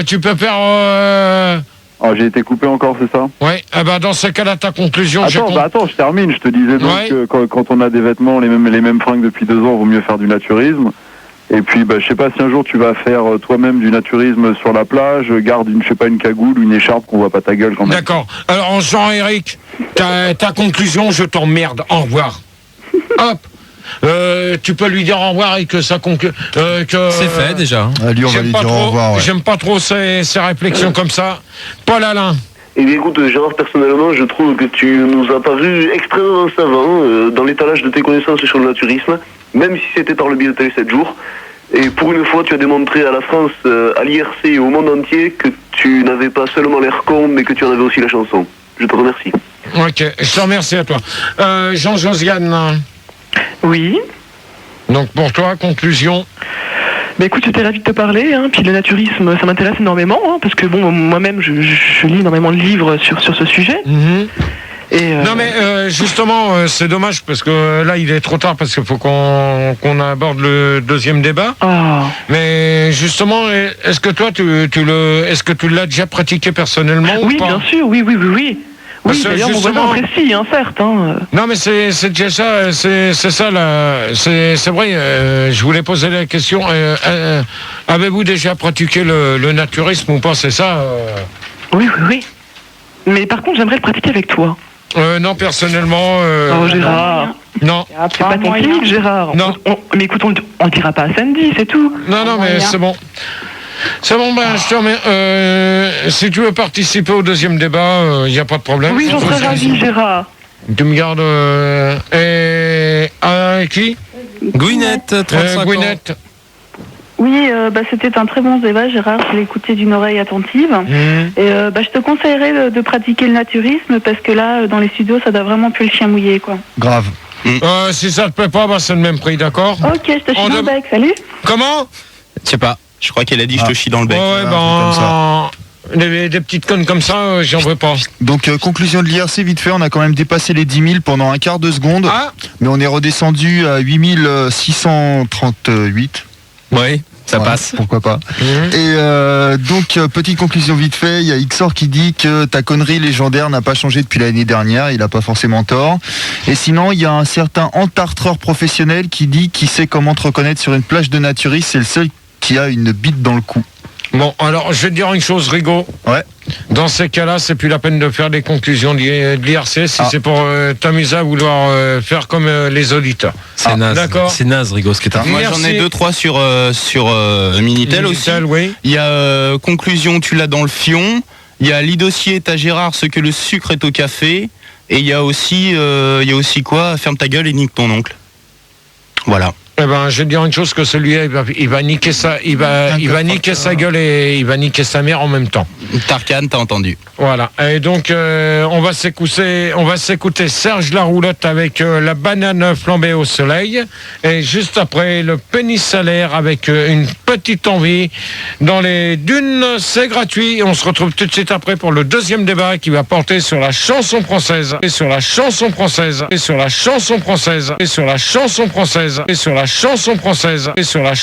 Tu peux faire... Ah, j'ai été coupé encore, c'est ça? Ouais, dans ce cas-là, ta conclusion... Attends, je termine. Je te disais donc que quand on a des vêtements, les mêmes fringues depuis 2 ans, il vaut mieux faire du naturisme. Et puis, je sais pas si un jour tu vas faire toi-même du naturisme sur la plage, garde une cagoule, une écharpe qu'on voit pas ta gueule quand même. D'accord. Alors, Jean-Éric, ta conclusion, je t'emmerde. Au revoir. Hop. Tu peux lui dire au revoir et que ça conclut. C'est fait déjà. Lui, on va lui dire au revoir. Ouais. J'aime pas trop ces réflexions comme ça. Paul Alain. Eh bien écoute, Gérard, personnellement, je trouve que tu nous as paru extrêmement savant dans l'étalage de tes connaissances sur le naturisme, même si c'était par le biais de Télé 7 jours. Et pour une fois, tu as démontré à la France, à l'IRC et au monde entier que tu n'avais pas seulement l'air con, mais que tu en avais aussi la chanson. Je te remercie. Ok, je te remercie à toi. Jean-Josiane. Oui. Donc pour toi, conclusion. Écoute, j'étais ravi de te parler, puis le naturisme, ça m'intéresse énormément, parce que bon, moi-même, je lis énormément de livres sur ce sujet. Et Non mais justement, c'est dommage, parce que là, il est trop tard, parce qu'il faut qu'on aborde le deuxième débat. Mais justement, est-ce que toi, est-ce que tu l'as déjà pratiqué personnellement Oui, ou pas? bien sûr, oui. Oui, d'ailleurs, mon voisin apprécie, certes. Non, mais c'est déjà ça, c'est ça, là. C'est vrai, je voulais poser la question. Avez-vous déjà pratiqué le naturisme ou pas, c'est ça Oui. Mais par contre, j'aimerais le pratiquer avec toi. Non, personnellement... Gérard. Non. C'est pas ton style, Gérard. Non. Mais écoute, on le dira pas à Sandy, c'est tout. Non, mais c'est bon. C'est bon, je te remets. Si tu veux participer au deuxième débat, il n'y a pas de problème. Oui, j'en serais ravi, Gérard. Tu me gardes... qui Gouinette, 35 Gouinette. Oui, c'était un très bon débat, Gérard. Je l'ai écouté d'une oreille attentive. Et je te conseillerais de pratiquer le naturisme parce que là, dans les studios, ça doit vraiment plus le chien mouillé, quoi. Grave. Si ça te plaît pas, c'est le même prix, d'accord? Ok, je te chie dans le bec, salut. Comment? Je sais pas. Je crois qu'elle a dit je te chie dans le bec. Comme ça. Des petites connes comme ça, j'en veux pas. Donc, conclusion de l'IRC, vite fait, on a quand même dépassé les 10 000 pendant un quart de seconde. Mais on est redescendu à 8 638. Oui, ça passe. Pourquoi pas. Et donc, petite conclusion vite fait, il y a Xor qui dit que ta connerie légendaire n'a pas changé depuis l'année dernière, il n'a pas forcément tort. Et sinon, il y a un certain entartreur professionnel qui dit qu'il sait comment te reconnaître sur une plage de naturistes, c'est le seul qui a une bite dans le cou. Bon, alors, je vais te dire une chose, Rigaud. Ouais. Dans ces cas-là, c'est plus la peine de faire des conclusions de l'IRC si c'est pour t'amuser à vouloir faire comme les auditeurs. C'est naze. D'accord. C'est naze, Rigaud, ce qui est Moi, j'en ai 2-3 sur Minitel aussi. Oui. Il y a conclusion, tu l'as dans le fion. Il y a l'iddossier, t'as Gérard, ce que le sucre est au café. Et il y a aussi quoi? Ferme ta gueule et nique ton oncle. Voilà. Eh ben, je vais te dire une chose, que celui-là, il va niquer il va niquer sa gueule et il va niquer sa mère en même temps. Tarkan, t'as entendu. Voilà. Et donc, on va s'écouter Serge Laroulotte avec la banane flambée au soleil. Et juste après, le pénissalaire avec une petite envie dans les dunes. C'est gratuit. On se retrouve tout de suite après pour le deuxième débat qui va porter sur la chanson française. Et sur la chanson française. Et sur la chanson française. Et sur la chanson française. Et sur la chanson française. Et sur la